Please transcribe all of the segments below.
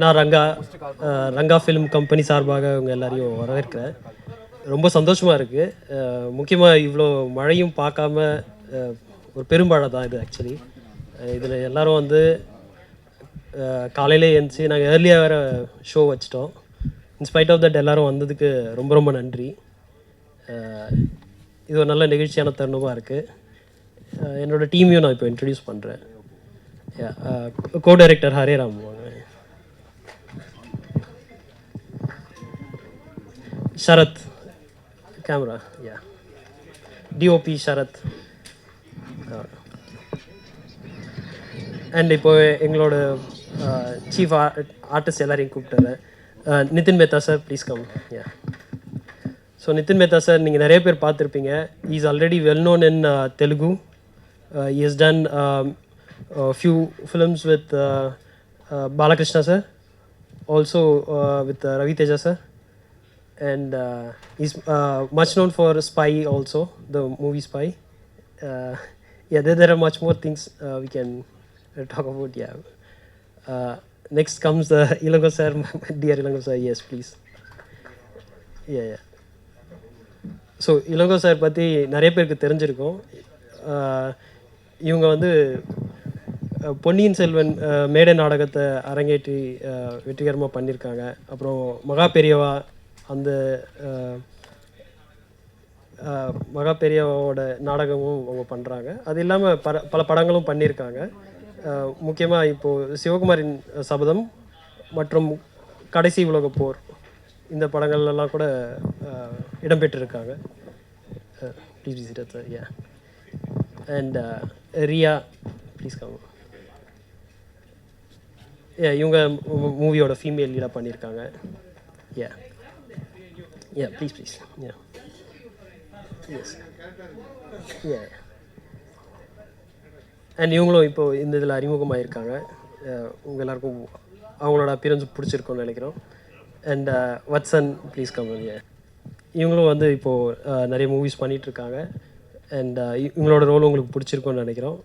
நான் Ranga film company சார்பாக உங்கள் எல்லாரையும் வரவேற்கிறேன். ரொம்ப சந்தோஷமாக இருக்குது. முக்கியமாக இவ்வளோ மழையும் பார்க்காம ஒரு பெருமழை தான் இது ஆக்சுவலி. இதில் எல்லோரும் வந்து காலையிலே எழுந்துச்சி நாங்கள் ஏர்லியாக வேறு ஷோ வச்சிட்டோம். இன்ஸ்பைட் ஆஃப் தட் எல்லோரும் வந்ததுக்கு ரொம்ப ரொம்ப நன்றி. இது ஒரு நல்ல நிகழ்ச்சியான தருணமாக இருக்குது. என்னோடய டீமையும் நான் இப்போ இன்ட்ரடியூஸ் பண்ணுறேன். கோ டைரக்டர் ஹரேராம் வாங்க. Sharath, camera, yeah. DOP Sharath. And இப்போ எங்களோட சீஃப் ஆர்டிஸ்ட் எல்லாரையும் கூப்பிட்டாரு. Nitin Mehta sir please come. Yeah so Nitin Mehta sir நீங்கள் நிறைய பேர் பார்த்துருப்பீங்க. Is already well known in Telugu. He has done few films with Balakrishna sir, also with Ravi Teja sir. And he's much known for Spy also, the movie Spy. Yeah, there are much more things we can talk about. Yeah. Next comes Ilango sir, dear Ilango sir. Yes, please. Yeah. So Ilango sir பற்றி நிறைய பேருக்கு தெரிஞ்சிருக்கும். இவங்க வந்து பொன்னியின் செல்வன் மேடை நாடகத்தை அரங்கேற்றி வெற்றிகரமாக பண்ணியிருக்காங்க. அப்புறம் மகா பெரியவா, அந்த மகா பெரியவாவோட நாடகமும் அவங்க பண்ணுறாங்க. அது இல்லாமல் பல படங்களும் பண்ணியிருக்காங்க. முக்கியமாக இப்போது சிவகுமாரின் சபதம் மற்றும் கடைசி உலக போர் இந்த படங்கள்லாம் கூட இடம்பெற்றிருக்காங்க. Please visit sir. Yeah and Riya please come. இவங்க மூவியோட ஃபீமேல் லீடாக பண்ணியிருக்காங்க. Yeah Yeah, please. Yeah. Yes. Yeah. And இவங்களும் இப்போது இந்த இதில் அறிமுகமாகிருக்காங்க. உங்கள் எல்லாருக்கும் அவங்களோட அப்பியரன்ஸ் பிடிச்சிருக்கோன்னு நினைக்கிறோம். And Vatsan please come. இவங்களும் வந்து இப்போது நிறைய மூவிஸ் பண்ணிகிட்ருக்காங்க. அண்ட் இவங்களோட ரோல் உங்களுக்கு பிடிச்சிருக்கோன்னு நினைக்கிறோம்.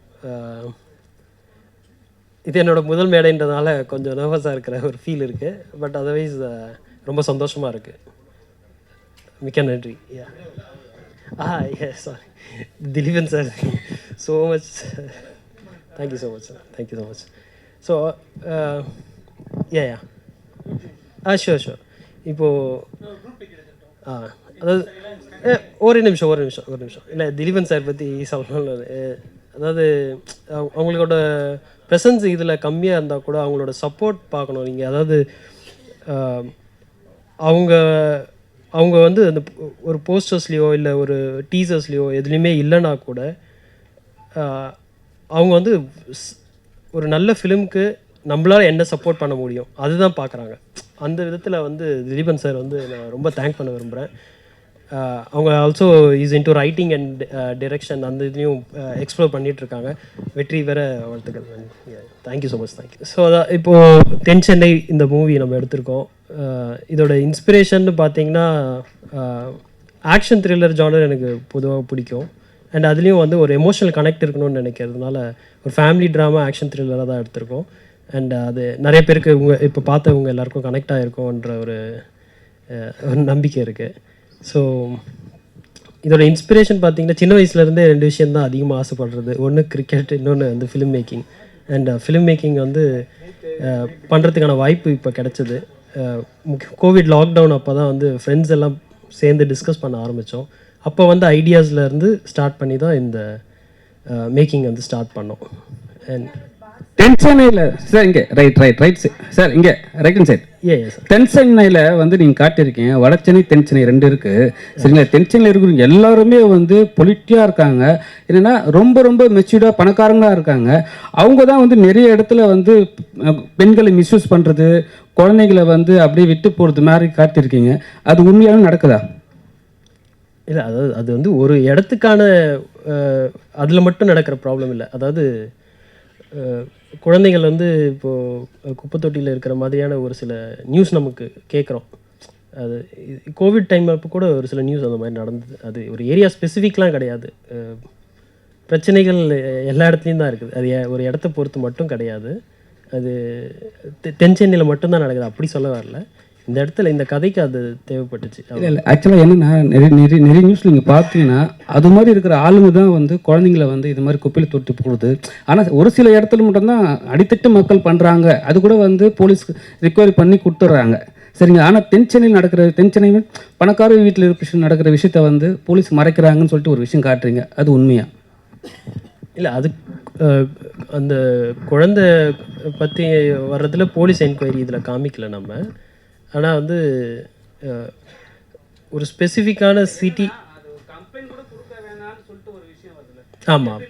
இது என்னோடய முதல் மேடைன்றதுனால கொஞ்சம் நர்வஸாக இருக்கிற ஒரு ஃபீல் இருக்குது. பட் அதர்வைஸ் ரொம்ப சந்தோஷமாக இருக்குது. மிக்க நன்றி. Sorry Dhileepan sir, so much. Thank you so much sir. Thank you so much. So sure. இப்போது அதாவது ஒரு நிமிஷம் இல்லை, திலீபன் சார் பற்றி சொல்லணும். அதாவது அவங்களோட ப்ரெசன்ஸ் இதில் கம்மியாக இருந்தால் கூட அவங்களோட சப்போர்ட் பார்க்கணும் நீங்கள். அதாவது அவங்க வந்து அந்த ஒரு போஸ்டர்ஸ்லேயோ இல்லை ஒரு டீசர்ஸ்லேயோ எதுலேயுமே இல்லைனா கூட அவங்க வந்து ஒரு நல்ல ஃபிலிமுக்கு நம்மளால் என்ன சப்போர்ட் பண்ண முடியும் அதுதான் பார்க்குறாங்க. அந்த விதத்தில் வந்து திலீபன் சார் வந்து நான் ரொம்ப தேங்க் பண்ண விரும்புகிறேன். அவங்க also is into writing and direction, அந்த இதுலேயும் எக்ஸ்ப்ளோர் பண்ணிகிட்ருக்காங்க. வெற்றி வேற வாழ்த்துக்கள். Thank you so much. Thank you. So அதான் இப்போது தென் சென்னை இந்த மூவி நம்ம எடுத்திருக்கோம். இதோட இன்ஸ்பிரேஷன் பார்த்தீங்கன்னா ஆக்ஷன் த்ரில்லர் ஜானர் எனக்கு பொதுவாக பிடிக்கும். அண்ட் அதுலேயும் வந்து ஒரு எமோஷனல் கனெக்ட் இருக்கணும்னு நினைக்கிறதுனால ஒரு ஃபேமிலி ட்ராமா ஆக்ஷன் த்ரில்லராக தான் எடுத்திருக்கோம். அண்ட் அது நிறைய பேருக்கு இப்போ பார்த்தவங்க எல்லாருக்கும் கனெக்ட் ஆகிருக்கும்ன்ற ஒரு நம்பிக்கை இருக்குது. ஸோ இதோட இன்ஸ்பிரேஷன் பார்த்திங்கன்னா சின்ன வயசுலேருந்தே 2 விஷயம் தான் அதிகமாக ஆசைப்படுறது. ஒன்று கிரிக்கெட், இன்னொன்று வந்து film making. And film making வந்து பண்ணுறதுக்கான வாய்ப்பு இப்போ கிடச்சிது. கோவிட் லாக்டவுன் அப்போ தான் வந்து ஃப்ரெண்ட்ஸ் எல்லாம் சேர்ந்து டிஸ்கஸ் பண்ண ஆரம்பித்தோம். அப்போ வந்து ஐடியாஸ்லேருந்து ஸ்டார்ட் பண்ணி தான் இந்த மேக்கிங் வந்து ஸ்டார்ட் பண்ணோம். அண்ட் தென்சென்னையில் சார் இங்கே ரைட் சார் இங்கே ரைட் ஹேண்ட் சைட். தென்சென்னையில் வந்து நீங்கள் காட்டியிருக்கீங்க. வடச்சென்னை தென்சென்னை 2 இருக்குது சரிங்களா. தென்சென்னையில் இருக்கிறவங்க எல்லாருமே வந்து பொலிட்டியாக இருக்காங்க. என்னென்னா ரொம்ப மெச்சூர்டாக பணக்காரங்களாக இருக்காங்க. அவங்க தான் வந்து நிறைய இடத்துல வந்து பெண்களை மிஸ்யூஸ் பண்ணுறது, குழந்தைங்களை வந்து அப்படியே விட்டு போகிறது மாதிரி காட்டியிருக்கீங்க. அது உண்மையாலும் நடக்குதா? இல்லை, அதாவது அது வந்து ஒரு இடத்துக்கான அதில் மட்டும் நடக்கிற ப்ராப்ளம் இல்லை. அதாவது குழந்தைகள் வந்து இப்போது குப்பை தொட்டியில் இருக்கிற மாதிரியான ஒரு சில நியூஸ் நமக்கு கேட்குறோம். அது கோவிட் டைம் அப்போ கூட ஒரு சில நியூஸ் அந்த மாதிரி நடந்தது. அது ஒரு ஏரியா ஸ்பெசிஃபிக்லாம் கிடையாது. பிரச்சனைகள் எல்லா இடத்துலையும் தான் இருக்குது. அது ஒரு இடத்த பொறுத்து மட்டும் கிடையாது. அது தென் சென்னையில் மட்டும்தான் நடக்குது அப்படி சொல்ல வரல. இந்த இடத்துல இந்த கதைக்கு அது தேவைப்பட்டுச்சு. இல்லை இல்லை ஆக்சுவலாக என்னென்னா நிறைய நியூஸில் நீங்கள் பார்த்தீங்கன்னா அது மாதிரி இருக்கிற ஆளுங்க தான் வந்து குழந்தைங்கள வந்து இது மாதிரி குப்பையில் தொட்டி போடுது. ஆனால் ஒரு சில இடத்துல மட்டும்தான் அடித்தட்டு மக்கள் பண்ணுறாங்க. அது கூட வந்து போலீஸ் ரிக்வயரி பண்ணி கொடுத்துட்றாங்க. சரிங்க. ஆனால் தென் சென்னை பணக்கார வீட்டில் நடக்கிற விஷயத்த வந்து போலீஸ் மறைக்கிறாங்கன்னு சொல்லிட்டு ஒரு விஷயம் காட்டுறீங்க. அது உண்மையா? இல்லை, அது அந்த குழந்தை பற்றி வர்றதுல போலீஸ் என்கொயரி இதில் காமிக்கல நம்ம. ஆனால் வந்து ஒரு ஸ்பெசிஃபிக்கான சிட்டி ஆமாம்.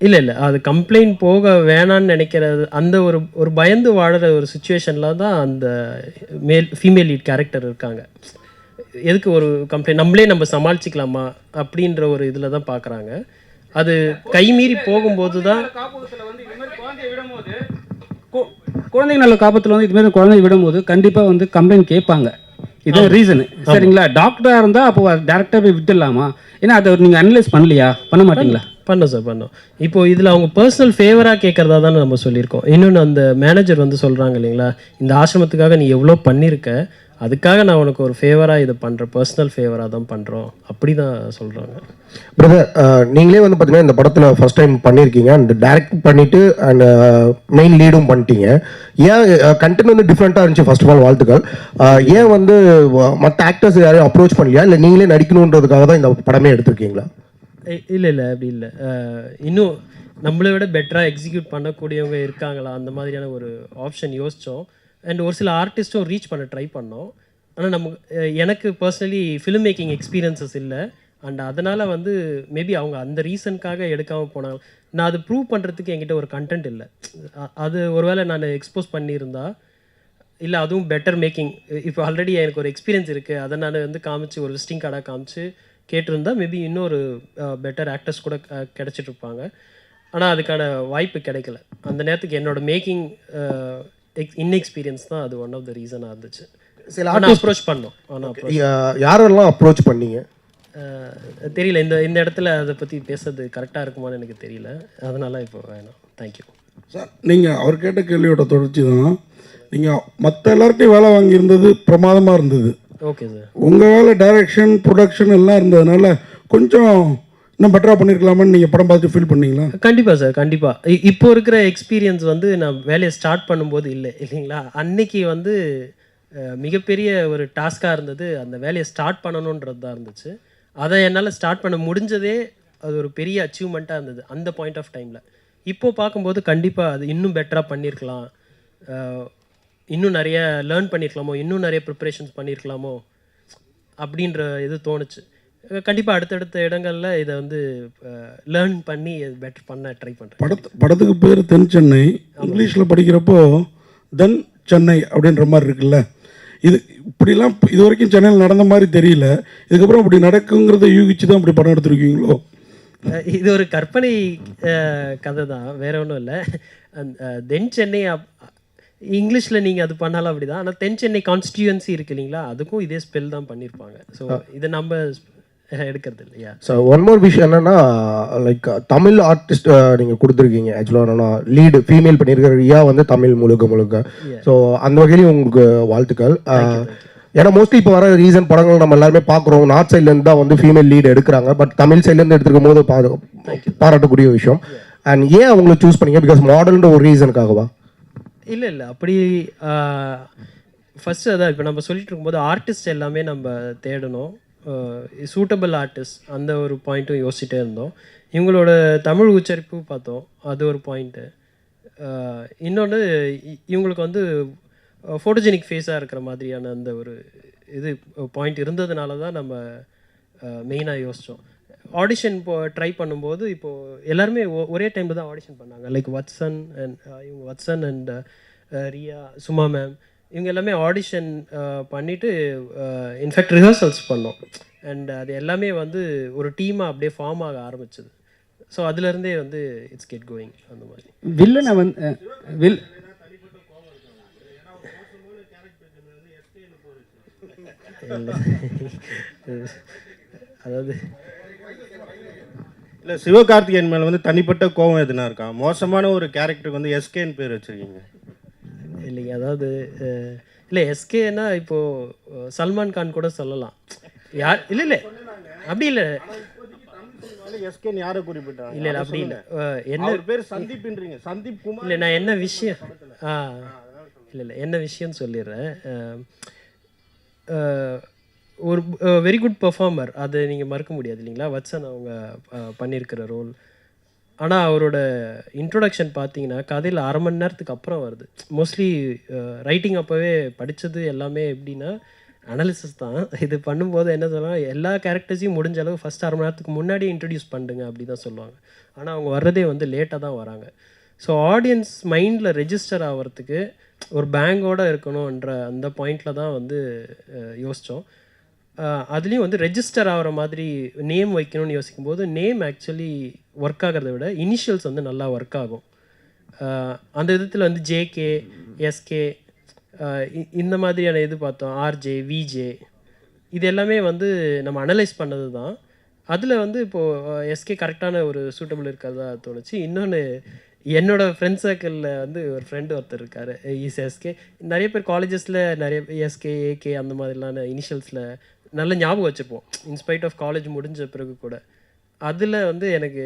இல்லை இல்லை, அது கம்ப்ளைண்ட் போக வேணான்னு நினைக்கிறது அந்த ஒரு பயந்து வாழற ஒரு சுச்சுவேஷனில் தான் அந்த ஃபீமேல் லீட் கேரக்டர் இருக்காங்க. எதுக்கு ஒரு கம்ப்ளைண்ட் நம்ம சமாளிச்சிக்கலாமா அப்படின்ற ஒரு இதில் தான் பார்க்குறாங்க. அது கைமீறி போகும்போது தான் குழந்தைங்க நல்ல காப்பத்தில் வந்து இதுமாரி குழந்தைங்க விடும்போது கண்டிப்பாக வந்து கம்ப்ளைண்ட் கேட்பாங்க. இதுதான் ரீசனு. சரிங்களா? டாக்டராக இருந்தால் அப்போ டேரெக்டாக போய் விட்டுடலாமா? ஏன்னா அதை நீங்கள் அனலைஸ் பண்ணலையா? பண்ண மாட்டீங்களா? பண்ணோம் சார், பண்ணோம். இப்போது இதில் அவங்க பர்சனல் ஃபேவராக கேட்குறதா தானே நம்ம சொல்லியிருக்கோம். இன்னொன்று அந்த மேனேஜர் வந்து சொல்கிறாங்க இல்லைங்களா, இந்த ஆசிரமத்துக்காக நீ எவ்வளோ பண்ணியிருக்க, அதுக்காக நான் உனக்கு ஒரு ஃபேவராக இதை பண்ணுறேன், பர்சனல் ஃபேவராக தான் பண்ணுறோம், அப்படி தான் சொல்கிறாங்க. பிரதர், நீங்களே வந்து பார்த்தீங்கன்னா இந்த படத்தில் ஃபர்ஸ்ட் டைம் பண்ணியிருக்கீங்க, அண்ட் டைரக்ட் பண்ணிவிட்டு அண்ட் மெயின் லீடும் பண்ணிட்டீங்க. ஏன் கண்டென்ட் வந்து டிஃப்ரெண்ட்டாக இருந்துச்சு? ஃபர்ஸ்ட் ஆஃப் ஆல் வாழ்த்துக்கள். ஏன் வந்து மற்ற ஆக்டர்ஸ் யாரையும் அப்ரோச் பண்ணலையா, இல்லை நீங்களே நடிக்கணுன்றதுக்காக தான் இந்த படமே எடுத்திருக்கீங்களா? இல்லை அப்படி இல்லை. இன்னும் நம்மளை விட பெட்டராக எக்ஸிக்யூட் பண்ணக்கூடியவங்க இருக்காங்களா, அந்த மாதிரியான ஒரு ஆப்ஷன் யோசித்தோம். அண்ட் ஒரு சில ஆர்டிஸ்ட்டும் ரீச் பண்ண ட்ரை பண்ணோம். ஆனால் எனக்கு பர்சனலி ஃபிலிம் மேக்கிங் எக்ஸ்பீரியன்சஸ் இல்லை. அண்ட் அதனால் வந்து மேபி அவங்க அந்த ரீசனுக்காக எடுக்காமல் போனாங்க. நான் அது ப்ரூவ் பண்ணுறதுக்கு என்கிட்ட ஒரு கண்டென்ட் இல்லை. அது ஒருவேளை நான் எக்ஸ்போஸ் பண்ணியிருந்தா, இல்லை அதுவும் பெட்டர் மேக்கிங், இப்போ ஆல்ரெடி எனக்கு ஒரு எக்ஸ்பீரியன்ஸ் இருக்குது, அதை நான் வந்து காமிச்சு ஒரு விசிட்டிங் கார்டாக காமிச்சு கேட்டிருந்தா மேபி இன்னொரு பெட்டர் ஆக்டர்ஸ் கூட கிடச்சிட்டு இருப்பாங்க. ஆனால் அதுக்கான வாய்ப்பு கிடைக்கல. அந்த நேரத்துக்கு என்னோடய மேக்கிங் இன்எக்ஸ்பீரியன்ஸ் தான் அது ஒன் ஆஃப் த ரீசனாக இருந்துச்சு. சில அப்ரோச் பண்ணோம். ஆனால் யாரெல்லாம் அப்ரோச் பண்ணீங்க தெரியல. இந்த இடத்துல அதை பற்றி பேசுறது கரெக்டாக இருக்குமான்னு எனக்கு தெரியல. அதனால் இப்போ வேணாம். Thank you sir. நீங்கள் அவர் கேட்ட கேள்வியோட தொடர்ச்சி தான். நீங்கள் மற்ற எல்லார்ட்டையும் வேலை வாங்கியிருந்தது பிரமாதமாக இருந்தது. Okay sir. உங்கள் வேலை டைரக்ஷன், ப்ரொடக்ஷன் எல்லாம் இருந்ததுனால கொஞ்சம் இன்னும் பெட்டராக பண்ணியிருக்கலாமான்னு நீங்கள் படம் பார்த்து ஃபீல் பண்ணீங்களா? கண்டிப்பாக சார், கண்டிப்பாக. இப்போ இருக்கிற எக்ஸ்பீரியன்ஸ் வந்து நான் வேலையை ஸ்டார்ட் பண்ணும்போது இல்லைங்களா, அன்னைக்கு வந்து மிகப்பெரிய ஒரு டாஸ்காக இருந்தது. அந்த வேலையை ஸ்டார்ட் பண்ணணுன்றது தான் இருந்துச்சு. அதை என்னால் ஸ்டார்ட் பண்ண முடிஞ்சதே அது ஒரு பெரிய அச்சீவ்மெண்ட்டாக இருந்தது அந்த பாயிண்ட் ஆஃப் டைமில். இப்போது பார்க்கும்போது கண்டிப்பாக அது இன்னும் பெட்டராக பண்ணியிருக்கலாம், இன்னும் நிறைய லேர்ன் பண்ணியிருக்கலாமோ, இன்னும் நிறைய ப்ரிப்பரேஷன்ஸ் பண்ணியிருக்கலாமோ அப்படின்ற இது தோணுச்சு. கண்டிப்பாக அடுத்தடுத்த இடங்களில் இதை வந்து லேர்ன் பண்ணி பெட்டர் பண்ண ட்ரை பண்ணுறேன். படத்துக்கு பேர் தென் சென்னை. இங்கிலீஷில் படிக்கிறப்போ தென் சென்னை அப்படின்ற மாதிரி இருக்குல்ல. இது இப்படிலாம் இது வரைக்கும் சென்னையில் நடந்த மாதிரி தெரியல. இதுக்கப்புறம் அப்படி நடக்குங்கிறத யூகிச்சு தான் அப்படி படம் எடுத்துருக்கீங்களோ? இது ஒரு கற்பனை கதை தான், வேற ஒன்றும் இல்லை. தென் சென்னை இங்கிலீஷில் நீங்கள் அது பண்ணாலும் அப்படி தான். ஆனால் தென் சென்னை கான்ஸ்டியூன்சி இருக்கு இல்லைங்களா, அதுக்கும் இதே ஸ்பெல் தான் பண்ணியிருப்பாங்க. ஸோ இதை நம்ம எடுக்கிறது இல்லையா. ஸோ ஒன் மோர் விஷயம் என்னென்னா, லைக் தமிழ் ஆர்டிஸ்ட் நீங்கள் கொடுத்துருக்கீங்க. ஆக்சுவலாக என்னென்னா லீடு ஃபீமேல் பண்ணியிருக்கிற ரியா வந்து தமிழ் முழுக்க. ஸோ அந்த வகையிலையும் உங்களுக்கு வாழ்த்துக்கள். ஏன்னா மோஸ்ட்லி இப்போ வர ரீசன் படங்கள் நம்ம எல்லாருமே பார்க்குறோம், நார்த் சைட்லேருந்து தான் வந்து ஃபீமேல் லீடு எடுக்கிறாங்க. பட் தமிழ் சைட்லேருந்து எடுத்துக்கும் போது பாராட்டக்கூடிய விஷயம். அண்ட் ஏன் அவங்களை சூஸ் பண்ணீங்க? பிகாஸ் மாடல்ன்ற ஒரு ரீசனுக்காகவா? இல்லை அப்படி ஃபஸ்ட்டு அதான் இப்போ நம்ம சொல்லிட்டு இருக்கும்போது ஆர்டிஸ்ட் எல்லாமே நம்ம தேடணும், சூட்டபிள் ஆர்டிஸ்ட், அந்த ஒரு பாயிண்ட்டும் யோசிச்சுட்டே இருந்தோம். இவங்களோட தமிழ் உச்சரிப்பு பார்த்தோம், அது ஒரு பாயிண்ட்டு. இன்னொன்று இவங்களுக்கு வந்து ஃபோட்டோஜெனிக் ஃபேஸாக இருக்கிற மாதிரியான அந்த ஒரு இது பாயிண்ட் இருந்ததுனால தான் நம்ம மெயினாக யோசித்தோம். ஆடிஷன் ட்ரை பண்ணும்போது இப்போது எல்லாருமே ஒரே டைமில் தான் ஆடிஷன் பண்ணாங்க. Like Vatsan and Riya, Suma ma'am, இவங்க எல்லாமே ஆடிஷன் பண்ணிவிட்டு இன்ஃபேக்ட் ரிஹர்சல்ஸ் பண்ணோம். அண்ட் அது எல்லாமே வந்து ஒரு டீமாக அப்படியே ஃபார்ம் ஆக ஆரம்பிச்சது. ஸோ அதுலேருந்தே வந்து இட்ஸ் கெட் கோயிங். அந்த மாதிரி வில்லனை வந்து அதாவது இல்லை சிவகார்த்திகேயன் மேலே வந்து தனிப்பட்ட கோபம் எதுனா இருக்கா? மோசமான ஒரு கேரக்டருக்கு வந்து எஸ்கேன்னு பேர் வச்சுருக்கீங்க. இல்லைங்க, அதாவது இல்லை எஸ்கேனா இப்போது சல்மான் கான் கூட சொல்லலாம். யார் இல்லை இல்லை அப்படி இல்லை எஸ்கேன்னு யாரை குறிப்பிட்டாங்க? இல்லை இல்லை அப்படி இல்லை. என்ன அவர் பேர் சந்தீப்ன்றீங்க. சந்தீப் குமார். இல்லை நான் என்ன விஷயம் இல்லை இல்லை என்ன விஷயம்னு சொல்லிடுறேன். ஒரு வெரி குட் பெர்ஃபார்மர், அது நீங்கள் மறக்க முடியாது இல்லைங்களா. வச்சன் அவங்க பண்ணியிருக்கிற ரோல். ஆனால் அவரோட இன்ட்ரொடக்ஷன் பார்த்தீங்கன்னா கதையில் அரை மணி நேரத்துக்கு அப்புறம் வருது. மோஸ்ட்லி ரைட்டிங் அப்போவே படித்தது எல்லாமே எப்படின்னா அனாலிசிஸ் தான். இது பண்ணும்போது என்ன சொல்லலாம், எல்லா கேரக்டர்ஸையும் முடிஞ்ச அளவு ஃபஸ்ட் அரை மணி நேரத்துக்கு முன்னாடியே இன்ட்ரடியூஸ் பண்ணுங்க அப்படி தான் சொல்லுவாங்க. ஆனால் அவங்க வர்றதே வந்து லேட்டாக தான் வராங்க. ஸோ ஆடியன்ஸ் மைண்டில் ரெஜிஸ்டர் ஆகிறதுக்கு ஒரு பேங்கோடு இருக்கணுன்ற அந்த பாயிண்டில் தான் வந்து யோசித்தோம். அதுலேயும் வந்து ரெஜிஸ்டர் ஆகிற மாதிரி நேம் வைக்கணும்னு யோசிக்கும்போது நேம் ஆக்சுவலி ஒர்க் ஆகிறத விட இனிஷியல்ஸ் வந்து நல்லா ஒர்க் ஆகும். அந்த விதத்தில் வந்து ஜேகே, எஸ்கே, இந்த மாதிரியான இது பார்த்தோம். ஆர்ஜே, விஜே, இது எல்லாமே வந்து நம்ம அனலைஸ் பண்ணது தான். அதில் வந்து இப்போது எஸ்கே கரெக்டான ஒரு சூட்டபிள் இருக்கிறதா தோணுச்சு. இன்னொன்று என்னோடய ஃப்ரெண்ட் சர்க்கிளில் வந்து ஒரு ஃப்ரெண்டு ஒருத்தர் இருக்கார், இஸ் எஸ்கே. நிறைய பேர் காலேஜஸில் நிறைய எஸ்கே, ஏகே அந்த மாதிரிலான இனிஷியல்ஸில் நல்ல ஞாபகம் வச்சுப்போம், இன்ஸ்பைட் ஆஃப் காலேஜ் முடிஞ்ச பிறகு கூட. அதில் வந்து எனக்கு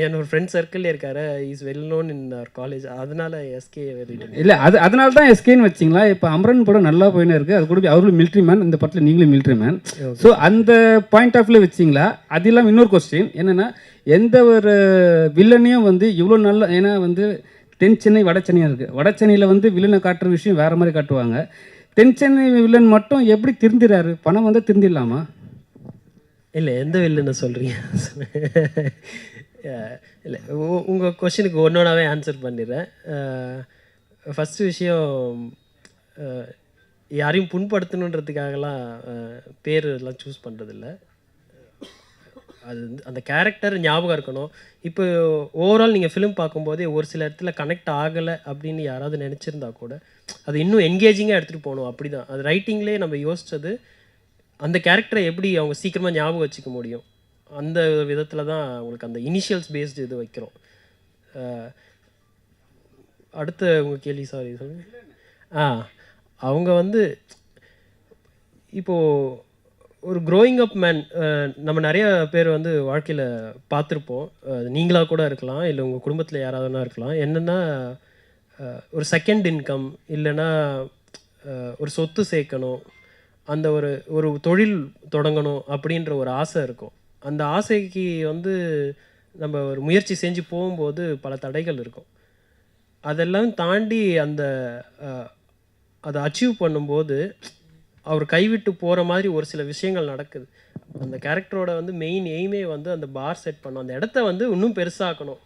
என்னோட ஃப்ரெண்ட் சர்க்கிள்லேயே இருக்கார், இஸ் வெல் நோன் இன் அவர் காலேஜ், அதனால எஸ்கே இல்லை அதனால தான் எஸ்கேன்னு வச்சிங்களா. இப்போ அமரன் படம் நல்லா போயின்னு இருக்குது, அது கூட அவர்களும் மிலிட்ரி மேன், இந்த படத்தில் நீங்களும் மிலிட்ரி மேன். ஸோ அந்த பாயிண்ட் ஆஃப் வியூ வச்சிங்களா. அது இல்லாமல் இன்னொரு கொஸ்டின் என்னென்னா, எந்த ஒரு வில்லனையும் வந்து இவ்வளோ நல்ல, ஏன்னா வந்து தென் சென்னை வட சென்னையாக இருக்குது. வட சென்னையில் வந்து வில்லனை காட்டுற விஷயம் வேறு மாதிரி காட்டுவாங்க. தென் சென்னை வில்லன் மட்டும் எப்படி திருந்திறாரு? பணம் வந்து திருந்திடலாமா? இல்லை எந்த வில்லுன்னு சொல்கிறீங்க? இல்லை உங்கள் கொஷினுக்கு ஒன்றோடாவே ஆன்சர் பண்ணிடுறேன். ஃபஸ்ட்டு விஷயம், யாரையும் புண்படுத்தணுன்றதுக்காகலாம் பேர் எல்லாம் சூஸ் பண்ணுறதில்ல. அது வந்து அந்த கேரக்டர் ஞாபகம் இருக்கணும். இப்போ ஓவரால் நீங்கள் ஃபிலிம் பார்க்கும்போதே ஒரு சில இடத்துல கனெக்ட் ஆகலை அப்படின்னு யாராவது நினச்சிருந்தா கூட அது இன்னும் என்கேஜிங்காக எடுத்துகிட்டு போகணும். அப்படி தான் அது ரைட்டிங்லேயே நம்ம யோசித்தது. அந்த கேரக்டரை எப்படி அவங்க சீக்கிரமாக ஞாபகம் வச்சுக்க முடியும், அந்த விதத்தில் தான் அவங்களுக்கு அந்த இனிஷியல்ஸ் பேஸ்டு இது வைக்கிறோம். அடுத்த உங்கள் கேள்வி சாரி சொல்லுங்கள். அவங்க வந்து இப்போது ஒரு க்ரோயிங் அப் மேன், நம்ம நிறைய பேர் வந்து வாழ்க்கையில் பார்த்துருப்போம். நீங்களாக கூட இருக்கலாம், இல்லை உங்கள் குடும்பத்தில் யாராவதுனா இருக்கலாம். என்னென்னா ஒரு செகண்ட் இன்கம், இல்லைன்னா ஒரு சொத்து சேர்க்கணும், அந்த ஒரு ஒரு தொழில் தொடங்கணும் அப்படின்ற ஒரு ஆசை இருக்கும். அந்த ஆசைக்கு வந்து நம்ம ஒரு முயற்சி செஞ்சு போகும்போது பல தடைகள் இருக்கும். அதெல்லாம் தாண்டி அந்த அதை அச்சீவ் பண்ணும்போது அவர் கைவிட்டு போகிற மாதிரி ஒரு சில விஷயங்கள் நடக்குது. அந்த கேரக்டரோட வந்து மெயின் எய்மே வந்து அந்த பார் செட் பண்ணணும், அந்த இடத்த வந்து இன்னும் பெருசாக்கணும்.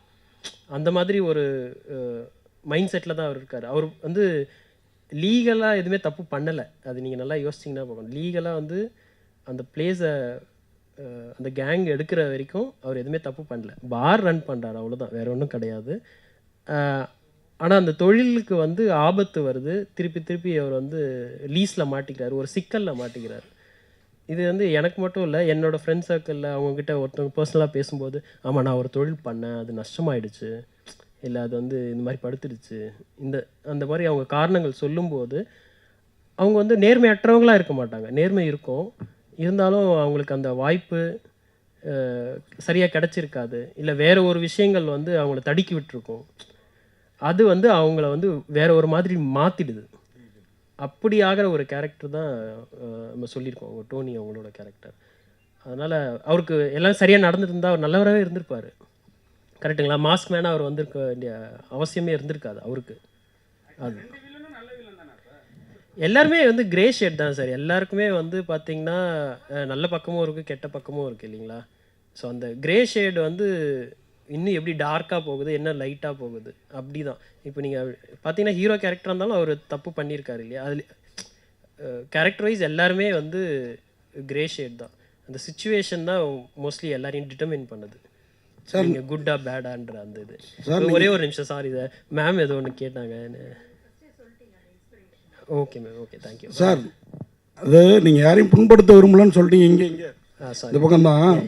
அந்த மாதிரி ஒரு மைண்ட் செட்டில் தான் அவர் இருக்கார். அவர் வந்து லீகலாக எதுவுமே தப்பு பண்ணலை. அது நீங்கள் நல்லா யோசிச்சிங்கன்னா போகணும். லீகலாக வந்து அந்த பிளேஸை அந்த கேங் எடுக்கிற வரைக்கும் அவர் எதுவுமே தப்பு பண்ணல. பார் ரன் பண்ணுறாரு, அவ்வளோதான், வேறு ஒன்றும் கிடையாது. ஆனால் அந்த தொழிலுக்கு வந்து ஆபத்து வருது. திருப்பி திருப்பி அவர் வந்து லீஸில் மாட்டிக்கிறார், ஒரு சிக்கலில் மாட்டிக்கிறார். இது வந்து எனக்கு மட்டும் இல்லை, என்னோடய ஃப்ரெண்ட் சர்க்கிளில் அவங்கக்கிட்ட ஒருத்தவங்க பர்சனலாக பேசும்போது, ஆமாம் நான் ஒரு தொழில் பண்ணேன், அது நஷ்டமாயிடுச்சு, இல்லை அது வந்து இந்த மாதிரி படுத்துடுச்சு, அந்த மாதிரி அவங்க காரணங்கள் சொல்லும்போது அவங்க வந்து நேர்மையற்றவங்களாக இருக்க மாட்டாங்க. நேர்மை இருக்கும், இருந்தாலும் அவங்களுக்கு அந்த வாய்ப்பு சரியாக கிடச்சிருக்காது, இல்லை வேறு ஒரு விஷயங்கள் வந்து அவங்கள தடுக்கி விட்டுருக்கும். அது வந்து அவங்கள வந்து வேற ஒரு மாதிரி மாற்றிடுது. அப்படி ஆகிற ஒரு கேரக்டர் தான் நம்ம சொல்லியிருக்கோம், டோனி அவங்களோட கேரக்டர். அதனால் அவருக்கு எல்லாம் சரியாக நடந்துருந்தால் அவர் நல்லவராகவே இருந்திருப்பார். கரெக்டுங்களா? மாஸ்க் மேனாக அவர் வந்திருக்க வேண்டிய அவசியமே இருந்திருக்காது அவருக்கு. அது எல்லாருமே வந்து கிரே ஷேட் தான் சார். எல்லாருக்குமே வந்து பார்த்திங்கன்னா நல்ல பக்கமும் இருக்குது, கெட்ட பக்கமும் இருக்குது இல்லைங்களா? ஸோ அந்த கிரே ஷேடு வந்து இன்னும் எப்படி டார்க்காக போகுது, என்ன லைட்டாக போகுது, அப்படி தான். இப்போ நீங்கள் பார்த்தீங்கன்னா ஹீரோ கேரக்டராக இருந்தாலும் அவர் தப்பு பண்ணியிருக்காரு இல்லையா? அதில் கேரக்டர் வைஸ் எல்லாருமே வந்து கிரே ஷேட் தான். அந்த சிச்சுவேஷன் தான் மோஸ்ட்லி எல்லாரையும் டிட்டர்மின் பண்ணுது, நீங்கள் குட்டா பேடான்ற அந்த இது. ஒரே ஒரு நிமிஷம் சாரி சார், மேம் ஏதோ ஒன்று கேட்டாங்க. Okay ma'am, okay, thank you sir. அது நீங்கள் யாரையும் புண்படுத்த விரும்பலன்னு சொல்லிட்டீங்க. இங்கே இந்த பக்கம் தான்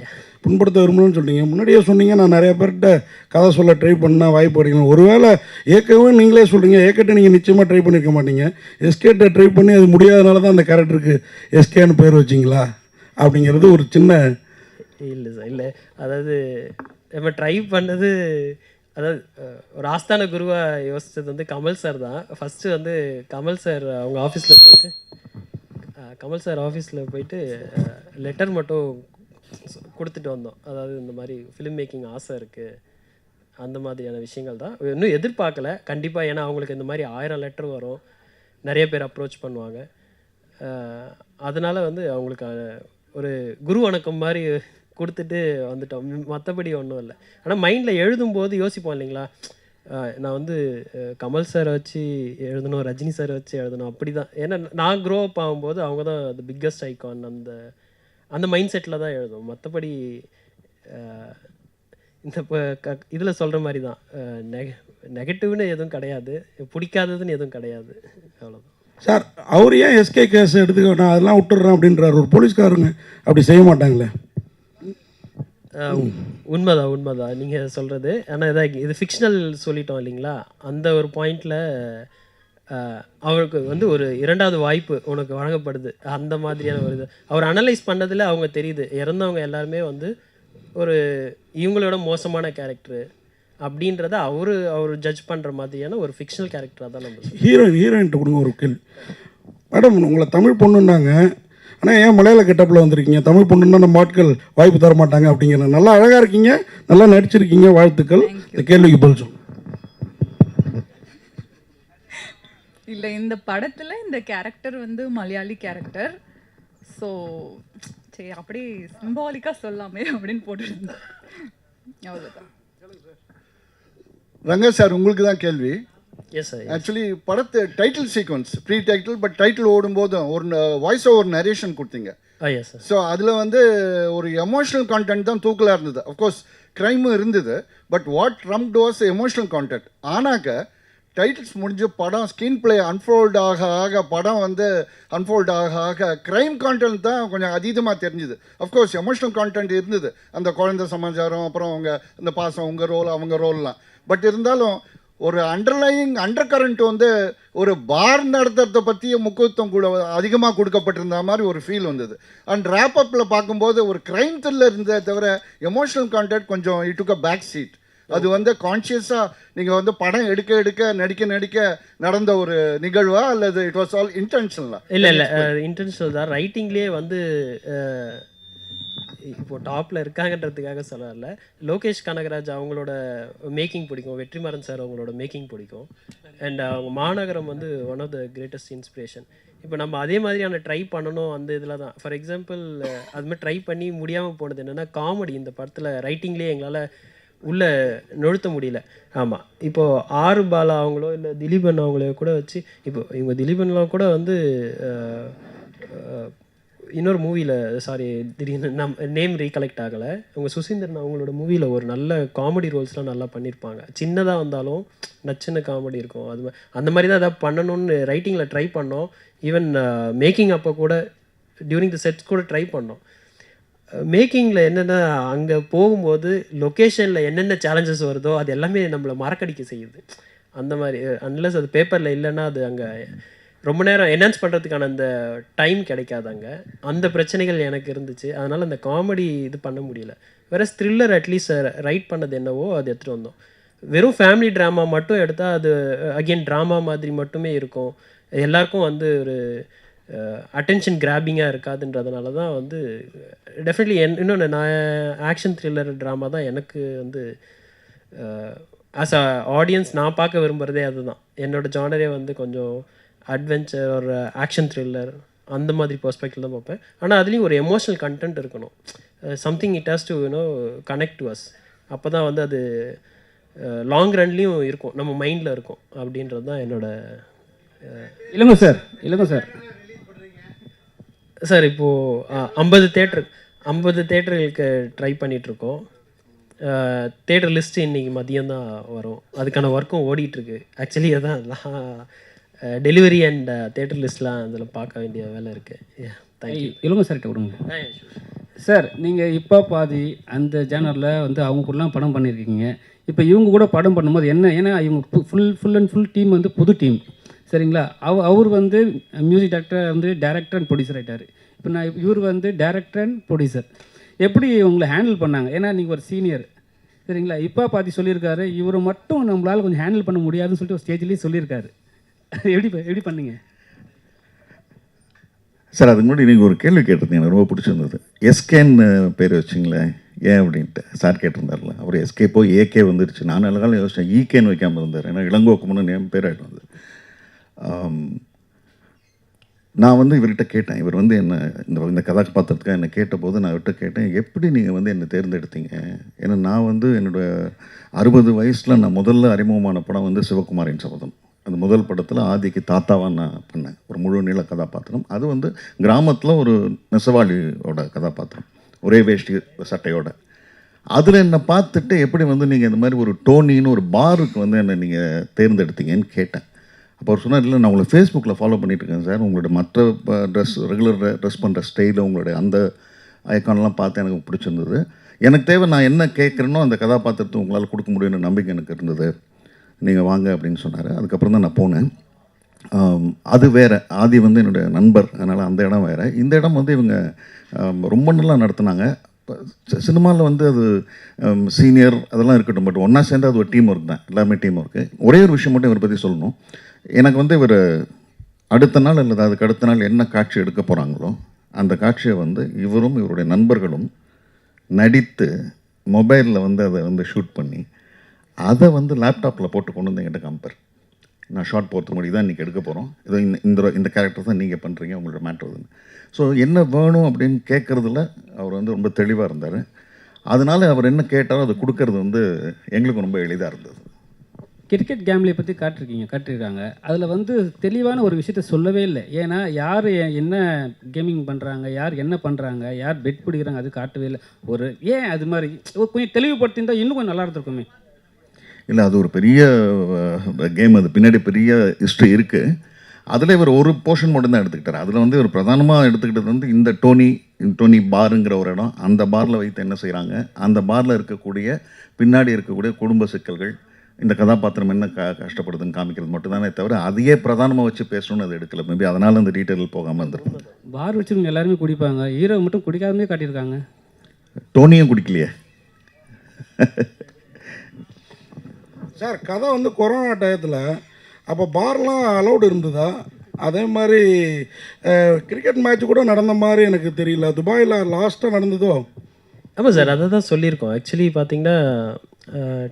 புண்படுத்த விரும்பணும்னு சொல்லிங்க. முன்னாடியே சொன்னீங்க நான் நிறைய பேர்கிட்ட கதை சொல்ல ட்ரை பண்ணால் வாய்ப்பு கிடைக்கணும். ஒருவேளை ஏற்கனவே நீங்களே சொல்கிறீங்க, ஏற்கிட்ட நீங்கள் நிச்சயமாக ட்ரை பண்ணியிருக்க மாட்டீங்க. எஸ்கேட்ட ட்ரை பண்ணி அது முடியாதனால தான் அந்த கேரக்டருக்கு எஸ்கேன்னு பேர் வச்சிங்களா அப்படிங்கிறது ஒரு சின்ன... இல்லை சார், இல்லை. அதாவது நம்ம ட்ரை பண்ணது, அதாவது ஒரு ஆஸ்தான குருவாக யோசித்தது வந்து கமல் சார் தான். ஃபஸ்ட்டு வந்து கமல் சார் அவங்க ஆஃபீஸில் போயிட்டு லெட்டர் மட்டும் கொடுத்துட்டு வந்தோம். அதாவது இந்த மாதிரி ஃபிலிம் மேக்கிங் ஆசை இருக்குது, அந்த மாதிரியான விஷயங்கள் தான். இன்னும் எதிர்பார்க்கல கண்டிப்பாக, ஏன்னா அவங்களுக்கு இந்த மாதிரி 1000 லெட்டர் வரும், நிறைய பேர் அப்ரோச் பண்ணுவாங்க. அதனால் வந்து அவங்களுக்கு ஒரு குரு வணக்கம் மாதிரி கொடுத்துட்டு வந்துட்டோம். மற்றபடி ஒன்றும் இல்லை. ஆனால் மைண்டில் எழுதும்போது யோசிப்போம் இல்லைங்களா, நான் வந்து கமல் சாரை வச்சு எழுதணும், ரஜினி சாரை வச்சு எழுதணும், அப்படி தான். ஏன்னா நான் க்ரோ அப் ஆகும்போது அவங்க தான் த பிக்கஸ்ட் ஐகான். அந்த மைண்ட் செட்டில் தான் எழுதும். மற்றபடி இந்த இப்போ இதில் சொல்கிற மாதிரி தான், நெகட்டிவ்னு எதுவும் கிடையாது, பிடிக்காததுன்னு எதுவும் கிடையாது, அவ்வளோதான். சார், அவர் ஏன் எஸ்கே கேஸ் எடுத்துக்க நான் அதெல்லாம் விட்டுடுறேன் அப்படின்றார். ஒரு போலீஸ்காரங்க அப்படி செய்ய மாட்டாங்களே? உண்மைதான் நீங்கள் சொல்கிறது. ஆனால் இது ஃபிக்ஷனல் சொல்லிட்டோம் இல்லைங்களா, அந்த ஒரு பாயிண்டில் அவருக்கு வந்து ஒரு 2வது வாய்ப்பு உனக்கு வழங்கப்படுது, அந்த மாதிரியான ஒரு இது அவர் அனலைஸ் பண்ணதில் அவங்க தெரியுது. இறந்தவங்க எல்லாருமே வந்து ஒரு இவங்களோட மோசமான கேரக்டரு அப்படின்றத அவர் ஜட்ஜ் பண்ணுற மாதிரியான ஒரு ஃபிக்ஷனல் கேரக்டராக தான் நம்ம. ஹீரோயின்ட்டு கொடுங்க ஒரு கேள்வி. மேடம், உங்களை தமிழ் பொண்ணுன்னாங்க, ஆனால் ஏன் மலையாள கெட்டப்பில் வந்திருக்கீங்க? தமிழ் பொண்ணுன்னா நம்ம ஆட்கள் வாய்ப்பு தர மாட்டாங்க அப்படிங்கிற. நல்லா அழகாக இருக்கீங்க, நல்லா நடிச்சிருக்கீங்க, வாழ்த்துக்கள். இந்த கேள்விக்கு பதில் சொல்லுங்க. இல்லை, இந்த படத்தில் இந்த கேரக்டர் வந்து மலையாளி கேரக்டர். ஸோ சரி, அப்படி சிம்பாலிக்காக சொல்லாமே அப்படின்னு போட்டுருந்தேன், அவ்வளோதான். ரங்கா சார், உங்களுக்கு தான் கேள்வி. Yes sir. ஆக்சுவலி படத்து title sequence pre title, but title ஓடும்போதும் ஒரு வாய்ஸ் ஓவர் நரேஷன் கொடுத்தீங்க. Yes sir. ஸோ அதில் வந்து ஒரு எமோஷ்னல் கான்டென்ட் தான் தூக்கலாக இருந்தது. அஃப்கோர்ஸ் க்ரைமும் இருந்தது, but what rammed was emotional content. ஆனாக்க டைட்டில்ஸ் முடிஞ்சு படம் ஸ்க்ரீன் பிளே அன்ஃபோல்ட் ஆக படம் வந்து அன்ஃபோல்ட் ஆக க்ரைம் கான்டென்ட் தான் கொஞ்சம் அதீதமாக தெரிஞ்சுது. அஃப்கோர்ஸ் எமோஷ்னல் கான்டென்ட் இருந்தது, அந்த குழந்தை சமாச்சாரம், அப்புறம் அவங்க இந்த பாசம், உங்கள் ரோல் அவங்க ரோல்லாம். பட் இருந்தாலும் ஒரு அண்டர் கரண்ட் வந்து ஒரு பார் நடத்துறதை பற்றிய முக்கியத்துவம் கூட அதிகமாக கொடுக்கப்பட்டிருந்த மாதிரி ஒரு ஃபீல் வந்தது. அண்ட் ரேப் அப்பில் பார்க்கும்போது ஒரு க்ரைம் த்ரில்லர் இருந்ததை தவிர எமோஷ்னல் கான்டென்ட் கொஞ்சம் it took a back seat. அது வந்து கான்ஷியஸாக நீங்கள் வந்து படம் எடுக்க நடிக்க நடந்த ஒரு நிகழ்வா, அல்லது இட் வாஸ் ஆல் இன்டென்ஷனலா? இல்லை இன்டென்ஷனல் தான். ரைட்டிங்லேயே வந்து இப்போ டாப்பில் இருக்காங்கன்றதுக்காக சொல்லல. லோகேஷ் கனகராஜ் அவங்களோட மேக்கிங் பிடிக்கும், வெற்றிமாறன் சார் அவங்களோட மேக்கிங் பிடிக்கும். அண்ட் அவங்க மாநகரம் வந்து one of the greatest inspiration. இப்போ நம்ம அதே மாதிரியான ட்ரை பண்ணணும் அந்த இதில் தான். ஃபார் எக்ஸாம்பிள் அதுமாதிரி ட்ரை பண்ணி முடியாமல் போனது என்னென்னா காமெடி. இந்த படத்தில் ரைட்டிங்லேயே எங்களால் உள்ளே நொழுத்த முடியல. ஆமாம், இப்போது ஆறு பாலா அவங்களோ இல்லை திலீபன் அவங்களோ கூட வச்சு, இப்போ இவங்க திலீபன்லாம் கூட வந்து இன்னொரு மூவியில், சாரி திடீர்னு நேம் ரீகலெக்ட் ஆகலை, அவங்க சுசீந்திரன் அவங்களோட மூவியில் ஒரு நல்ல காமெடி ரோல்ஸ்லாம் நல்லா பண்ணியிருப்பாங்க. சின்னதாக வந்தாலும் நச்சின்ன காமெடி இருக்கும். அந்த மாதிரி தான் எதாவது பண்ணணும்னு ரைட்டிங்கில் ட்ரை பண்ணோம். ஈவன் மேக்கிங் அப்போ கூட டியூரிங் த செட்ஸ் கூட ட்ரை பண்ணோம். மேக்கிங்கில் என்னென்னா அங்கே போகும்போது லொக்கேஷனில் என்னென்ன சேலஞ்சஸ் வருதோ அது எல்லாமே நம்மளை மறக்கடிக்க செய்யுது. அந்த மாதிரி அன்லஸ் அது பேப்பரில் இல்லைன்னா அது அங்கே ரொம்ப நேரம் என்ஹான்ஸ் பண்ணுறதுக்கான அந்த டைம் கிடைக்காது. அங்கே அந்த பிரச்சனைகள் எனக்கு இருந்துச்சு. அதனால் அந்த காமெடி இது பண்ண முடியல. வேறு த்ரில்லர் அட்லீஸ்ட் ரைட் பண்ணது என்னவோ அது எடுத்துகிட்டு வந்தோம். வெறும் ஃபேமிலி ட்ராமா மட்டும் எடுத்தால் அது அகெயின் ட்ராமா மாதிரி மட்டுமே இருக்கும். எல்லாருக்கும் வந்து ஒரு அட்டென்ஷன் கிராபிங்காக இருக்காதுன்றதுனால தான் வந்து டெஃபினெட்லி இன்னொன்று நான் ஆக்ஷன் த்ரில்லர் ட்ராமா தான் எனக்கு வந்து ஆஸ் அ ஆடியன்ஸ் நான் பார்க்க விரும்புகிறதே அதுதான். என்னோடய ஜானரே வந்து கொஞ்சம் அட்வென்ச்சர் ஒரு ஆக்ஷன் த்ரில்லர் அந்த மாதிரி பெர்ஸ்பெக்டிவ் தான் பார்ப்பேன். ஆனால் அதுலேயும் ஒரு எமோஷ்னல் கண்டென்ட் இருக்கணும். Something it has to connect to us. அப்போ தான் வந்து அது லாங் ரன்லேயும் இருக்கும், நம்ம மைண்டில் இருக்கும். அப்படின்றது தான் என்னோட. இல்லைங்க சார் சார் இப்போது 50 தேட்டர்களுக்கு ட்ரை பண்ணிகிட்ருக்கோம். தேட்டர் லிஸ்ட்டு இன்றைக்கி மதியம்தான் வரும். அதுக்கான ஒர்க்கும் ஓடிட்டுருக்கு. ஆக்சுவலி அதான் டெலிவரி அண்ட் தேட்டர் லிஸ்ட்லாம் அதில் பார்க்க வேண்டிய வேலை இருக்குது. தேங்க்யூ. இளங்கோ சார்கிட்ட கொடுங்க. சார் நீங்கள் இப்போ பாதி அந்த ஜேனரில் வந்து அவங்க கூடலாம் படம் பண்ணியிருக்கீங்க. இப்போ இவங்க கூட படம் பண்ணும்போது என்ன, ஏன்னா இவங்க ஃபுல் அண்ட் ஃபுல் டீம் வந்து புது டீம் சரிங்களா. அவர் வந்து மியூசிக் டைரக்டர் வந்து டைரக்டர் அண்ட் ப்ரொடியூசர் ஆகிட்டார். இப்போ இவர் வந்து டைரக்டர் அண்ட் ப்ரொடியூசர். எப்படி உங்களை ஹேண்டில் பண்ணாங்க? ஏன்னா நீங்கள் ஒரு சீனியர் சரிங்களா. இப்போ பாதி சொல்லியிருக்காரு, இவரை மட்டும் நம்மளால் கொஞ்சம் ஹேண்டில் பண்ண முடியாதுன்னு சொல்லிட்டு ஒரு ஸ்டேஜ்லேயே சொல்லியிருக்காரு. எப்படி பண்ணீங்க சார்? அதுக்கு முன்னாடி நீங்கள் ஒரு கேள்வி கேட்டிருந்தீங்க, எனக்கு ரொம்ப பிடிச்சிருந்தது. எஸ்கேன்னு பேர் வச்சிங்களேன் ஏன் அப்படின்ட்டு சார் கேட்டிருந்தார்ல. அவர் எஸ்கே போய் ஏகே வந்துருச்சு. நான் நல்ல காலம் யோசித்தேன் ஈகேன்னு வைக்காமல் இருந்தார். ஏன்னா இளங்கோக்கும்னு நேம் பேர் ஆகிட்டு வந்தது. நான் வந்து இவர்கிட்ட கேட்டேன், இவர் வந்து என்ன இந்த கதாபாத்திரத்துக்காக என்னை கேட்டபோது நான் இவர்கிட்ட கேட்டேன், எப்படி நீங்கள் வந்து என்னை தேர்ந்தெடுத்தீங்க? ஏன்னா நான் வந்து என்னோடய 60 வயசில் நான் முதல்ல அறிமுகமான படம் வந்து சிவகுமாரின் சபதம். அந்த முதல் படத்தில் ஆதிக்கு தாத்தாவாக நான் பண்ணேன், ஒரு முழு நீள கதாபாத்திரம். அது வந்து கிராமத்தில் ஒரு நெசவாளியோட கதாபாத்திரம், ஒரே வேஷ்டி சட்டையோட. அதில் என்னை பார்த்துட்டு எப்படி வந்து நீங்கள் இந்த மாதிரி ஒரு டோனின்னு ஒரு பாருக்கு வந்து என்னை நீங்கள் தேர்ந்தெடுத்தீங்கன்னு கேட்டேன். அப்போ அவர் சொன்னார், இல்லை நான் உங்களை ஃபேஸ்புக்கில் ஃபாலோ பண்ணிகிட்ருக்கேன் சார், உங்களோட மற்ற ரெகுலர் ட்ரெஸ் பண்ணுற ஸ்டைலு உங்களுடைய அந்த ஐக்கானெலாம் பார்த்து எனக்கு பிடிச்சிருந்தது. எனக்கு தேவை நான் என்ன கேட்குறேனோ அந்த கதாபாத்திரத்தை உங்களால் கொடுக்க முடியும்னு நம்பிக்கை எனக்கு இருந்தது, நீங்கள் வாங்க அப்படின்னு சொன்னார். அதுக்கப்புறம் தான் நான் போனேன். அது வேறு, ஆதி வந்து என்னுடைய நண்பர், அதனால் அந்த இடம் வேறு. இந்த இடம் வந்து இவங்க ரொம்ப நல்லா நடத்துனாங்க. சினிமாவில் வந்து அது சீனியர் அதெல்லாம் இருக்கட்டும், பட் ஒன்றா சேர்ந்து அது ஒரு டீம் ஒர்க் தான், எல்லாமே டீம் ஒர்க்கு. ஒரே ஒரு விஷயம் மட்டும் இவரை பற்றி சொல்லணும். எனக்கு வந்து இவர் அடுத்த நாள் அல்லது அதுக்கு அடுத்த நாள் என்ன காட்சி எடுக்க போகிறாங்களோ அந்த காட்சியை வந்து இவரும் இவருடைய நண்பர்களும் நடித்து மொபைலில் வந்து அதை வந்து ஷூட் பண்ணி அதை வந்து லேப்டாப்பில் போட்டு கொண்டு வந்து என்கிட்ட காமிப்பார். நான் ஷார்ட் போகிறதுக்கு முன்னாடி தான் இன்றைக்கி எடுக்க போகிறோம், இதோ இந்த கேரக்டர் தான் நீங்கள் பண்ணுறீங்க, உங்களோட மேட்ரு அதுன்னு. ஸோ என்ன வேணும் அப்படின்னு கேட்குறதுல அவர் வந்து ரொம்ப தெளிவாக இருந்தார். அதனால் அவர் என்ன கேட்டாலும் அதை கொடுக்கறது வந்து எங்களுக்கு ரொம்ப எளிதாக இருந்தது. கிரிக்கெட் கேம்லேயே பற்றி காட்டியிருக்காங்க. அதில் வந்து தெளிவான ஒரு விஷயத்த சொல்லவே இல்லை. ஏன்னா யார் என்ன கேமிங் பண்ணுறாங்க, யார் என்ன பண்ணுறாங்க, யார் பெட் பிடிக்கிறாங்க, அது காட்டவே இல்லை. ஒரு ஏன் அது மாதிரி கொஞ்சம் தெளிவுபடுத்தியிருந்தால் இன்னும் கொஞ்சம் நல்லா இருந்திருக்குமே. இல்லை, அது ஒரு பெரிய கேம், அது பின்னாடி பெரிய ஹிஸ்ட்ரி இருக்குது. அதில் இவர் ஒரு போர்ஷன் மட்டும்தான் எடுத்துக்கிட்டார். அதில் வந்து இவர் பிரதானமாக எடுத்துக்கிட்டது வந்து இந்த டோனி பாருங்கிற ஒரு இடம். அந்த பாரில் வைத்து என்ன செய்கிறாங்க, அந்த பாரில் இருக்கக்கூடிய பின்னாடி இருக்கக்கூடிய குடும்ப சிக்கல்கள், இந்த கதாபாத்திரம் என்ன கஷ்டப்படுதுன்னு காமிக்கிறது மட்டும்தானே தவிர அதையே பிரதானமாக வச்சு பேசணும்னு அது எடுக்கல. மேபி அதனால் அந்த டீட்டெயில் போகாமல் இருந்திருக்கும். பார் வச்சுருங்க எல்லாருமே குடிப்பாங்க, ஹீரோ மட்டும் குடிக்காதமே காட்டியிருக்காங்க. டோனியும் குடிக்கலையே சார். கதை வந்து கொரோனா டயத்தில் அப்போ பார்லாம் அலௌடு இருந்ததா? அதே மாதிரி கிரிக்கெட் மேட்ச் கூட நடந்த மாதிரி எனக்கு தெரியல. துபாயில் லாஸ்ட்டாக நடந்ததோ? ஆமாம் சார், அதை தான் சொல்லியிருக்கோம். ஆக்சுவலி பார்த்தீங்கன்னா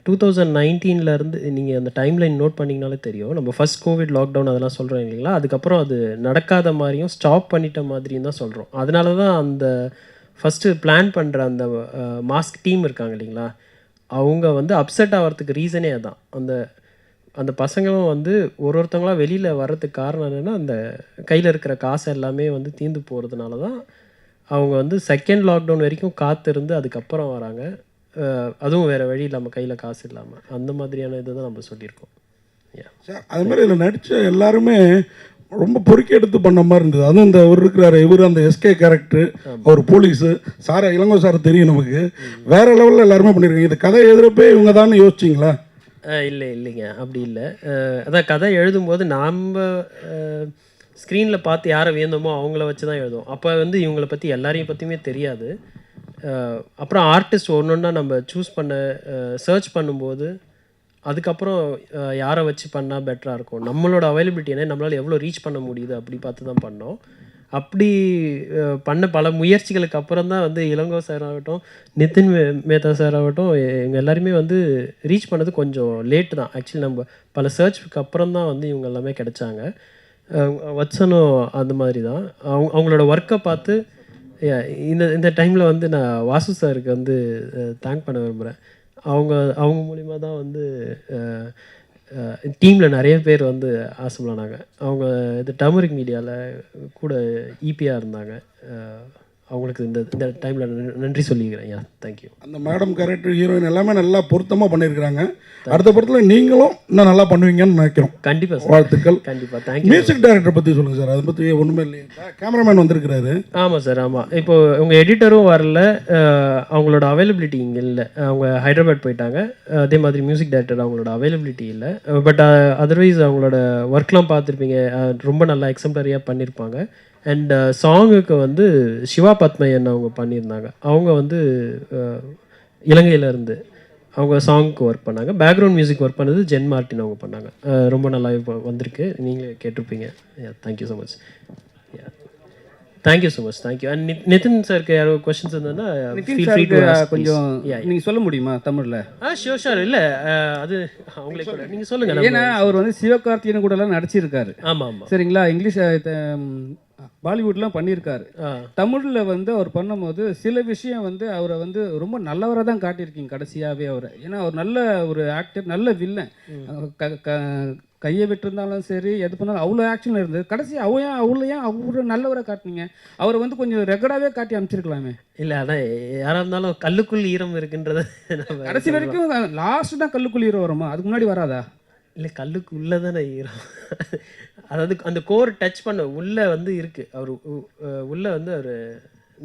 2019 நீங்கள் அந்த டைம்லைன் நோட் பண்ணிங்கனாலே தெரியும். நம்ம ஃபஸ்ட் கோவிட் லாக்டவுன் அதெல்லாம் சொல்கிறோம் இல்லைங்களா, அதுக்கப்புறம் அது நடக்காத மாதிரியும் ஸ்டாப் பண்ணிட்ட மாதிரியும் தான் சொல்கிறோம். அதனால தான் அந்த ஃபஸ்ட்டு பிளான் பண்ணுற அந்த மாஸ்க் டீம் இருக்காங்க இல்லைங்களா, அவங்க வந்து அப்செட் ஆகிறதுக்கு ரீசனே அதுதான். அந்த பசங்களும் வந்து ஒருத்தவங்களாம் வெளியில் வர்றதுக்கு காரணம் என்னென்னா, அந்த கையில் இருக்கிற காசு எல்லாமே வந்து தீர்ந்து போகிறதுனால தான் அவங்க வந்து செகண்ட் லாக்டவுன் வரைக்கும் காத்திருந்து அதுக்கப்புறம் வராங்க. அதுவும் வேறு வழி இல்லாமல், கையில் காசு இல்லாமல். அந்த மாதிரியான இதை தான் நம்ம சொல்லியிருக்கோம். சார் அது மாதிரி இதில் நடித்த எல்லாருமே ரொம்ப பொறுக்கி எடுத்து பண்ண மாதிரி இருந்தது. அதுவும் இந்த இவர் இருக்கிறாரு, இவர் அந்த எஸ்கே கேரக்டர், அவர் போலீஸு சார், இளங்கோ சார் தெரியும் நமக்கு, வேறு லெவலில் எல்லாருமே பண்ணியிருக்காங்க. இது கதை எழுதுறப்பே இவங்க தான் யோசிச்சிங்களா? இல்லைங்க, அப்படி இல்லை. அதான் கதை எழுதும்போது நாம் ஸ்க்ரீனில் பார்த்து யாரை வேணுமோ அவங்கள வச்சு தான் எழுதுவோம். அப்போ வந்து இவங்களை பற்றி எல்லாரையும் பற்றியுமே தெரியாது. அப்புறம் ஆர்டிஸ்ட் ஒன்று ஒன்றா நம்ம சூஸ் பண்ண சர்ச் பண்ணும்போது அதுக்கப்புறம் யாரை வச்சு பண்ணால் பெட்டராக இருக்கும், நம்மளோட அவைலபிலிட்டி என்ன, நம்மளால் எவ்வளோ ரீச் பண்ண முடியுது அப்படி பார்த்து தான் பண்ணோம். அப்படி பண்ண பல முயற்சிகளுக்கு அப்புறம் தான் வந்து இளங்கோ சார் ஆகட்டும், நிதின் மேத்தா சார் ஆகட்டும், இவங்க எல்லாருமே வந்து ரீச் பண்ணது கொஞ்சம் லேட்டு தான். ஆக்சுவலி நம்ம பல சர்ச்சுக்கு அப்புறம் தான் வந்து இவங்க எல்லாமே கிடைச்சாங்க. வட்சனும் அந்த மாதிரி தான். அவங்களோட ஒர்க்கை பார்த்து இந்த டைமில் வந்து நான் வாசு சாருக்கு வந்து தேங்க் பண்ண விரும்புகிறேன். அவங்க மூலிமா தான் வந்து டீமில் நிறைய பேர் வந்து ஆசைப்படானாங்க. அவங்க இது டர்மரிக் மீடியாவில் கூட ஈபியாக இருந்தாங்க. அவங்களுக்கு இந்த டைமில் நன்றி சொல்லிக்கிறேன். Yeah thank you. அந்த மேடம் கேரக்டர் ஹீரோயின் எல்லாமே நல்லா பொருத்தமாக பண்ணியிருக்கிறாங்க. அடுத்த படத்தில் நீங்களும் இன்னும் நல்லா பண்ணுவீங்கன்னு நினைக்கிறோம். கண்டிப்பாக சார். வாழ்த்துக்கள். கண்டிப்பாக தேங்க்யூ. மியூசிக் டைரக்டர் பற்றி சொல்லுங்கள் சார். அதை பற்றி ஒன்றுமே இல்லையா? கேமராமேன் வந்திருக்கிறாரு. ஆமாம் சார், ஆமாம். இப்போது உங்கள் எடிட்டரும் வரல, அவங்களோட அவைலபிலிட்டி இங்கே இல்லை, அவங்க ஹைதராபாத் போயிட்டாங்க. அதே மாதிரி மியூசிக் டைரக்டர் அவங்களோட அவைலபிலிட்டி இல்லை. பட் அதர்வைஸ் அவங்களோட ஒர்க்லாம் பார்த்துருப்பீங்க, ரொம்ப நல்லா எக்ஸம்ப்ளரியாக பண்ணியிருப்பாங்க. அண்ட் சாங்குக்கு வந்து சிவா பத்மையன் அவங்க பண்ணியிருந்தாங்க. அவங்க வந்து இலங்கையிலேருந்து அவங்க சாங்க்கு ஒர்க் பண்ணாங்க. பேக்ரவுண்ட் மியூசிக் ஒர்க் பண்ணது ஜென் மார்ட்டின் அவங்க பண்ணாங்க. ரொம்ப நல்லா இப்போ வந்திருக்கு, நீங்களே கேட்டிருப்பீங்க. Thank you so much. Thank you so much. Thank you. And Nitin சாருக்கு யாரோ கொஸ்டின்ஸ் இருந்ததுன்னா கொஞ்சம் நீங்கள் சொல்ல முடியுமா தமிழில்? Sure sure. இல்லை அது அவங்களே கூட நீங்கள் சொல்லுங்கள். ஏன்னா அவர் வந்து சிவகார்த்திகேயன் கூடலாம் நடிச்சிருக்காரு. ஆமாம் ஆமாம். சரிங்களா? இங்கிலீஷ் பாலிவுட்லாம் பண்ணியிருக்காரு. தமிழில் வந்து அவர் பண்ணும்போது சில விஷயம் வந்து அவரை வந்து ரொம்ப நல்லவராக தான் காட்டியிருக்கீங்க கடைசியாகவே அவரை. ஏன்னா அவர் நல்ல ஒரு ஆக்டர், நல்ல வில்லன். கையை விட்டுருந்தாலும் சரி, எது பண்ணாலும் அவ்வளோ ஆக்ஷன் இருந்தது. கடைசி அவ்வளோ நல்லவரை காட்டினீங்க. அவரை வந்து கொஞ்சம் ரெக்கார்டாகவே காட்டி அமைச்சிருக்கலாமே. இல்லை, அதான் யாராக இருந்தாலும் கல்லுக்குள் ஈரம் இருக்குன்றத கடைசி வரைக்கும் லாஸ்ட் தான் கல்லுக்குள் ஈரம் வருமா? அதுக்கு முன்னாடி வராதா? இல்லை, கல்லுக்கு உள்ளே தானே ஈரம். அதாவது அந்த கோர் டச் பண்ண உள்ளே வந்து இருக்குது. அவர் உள்ளே வந்து அவர்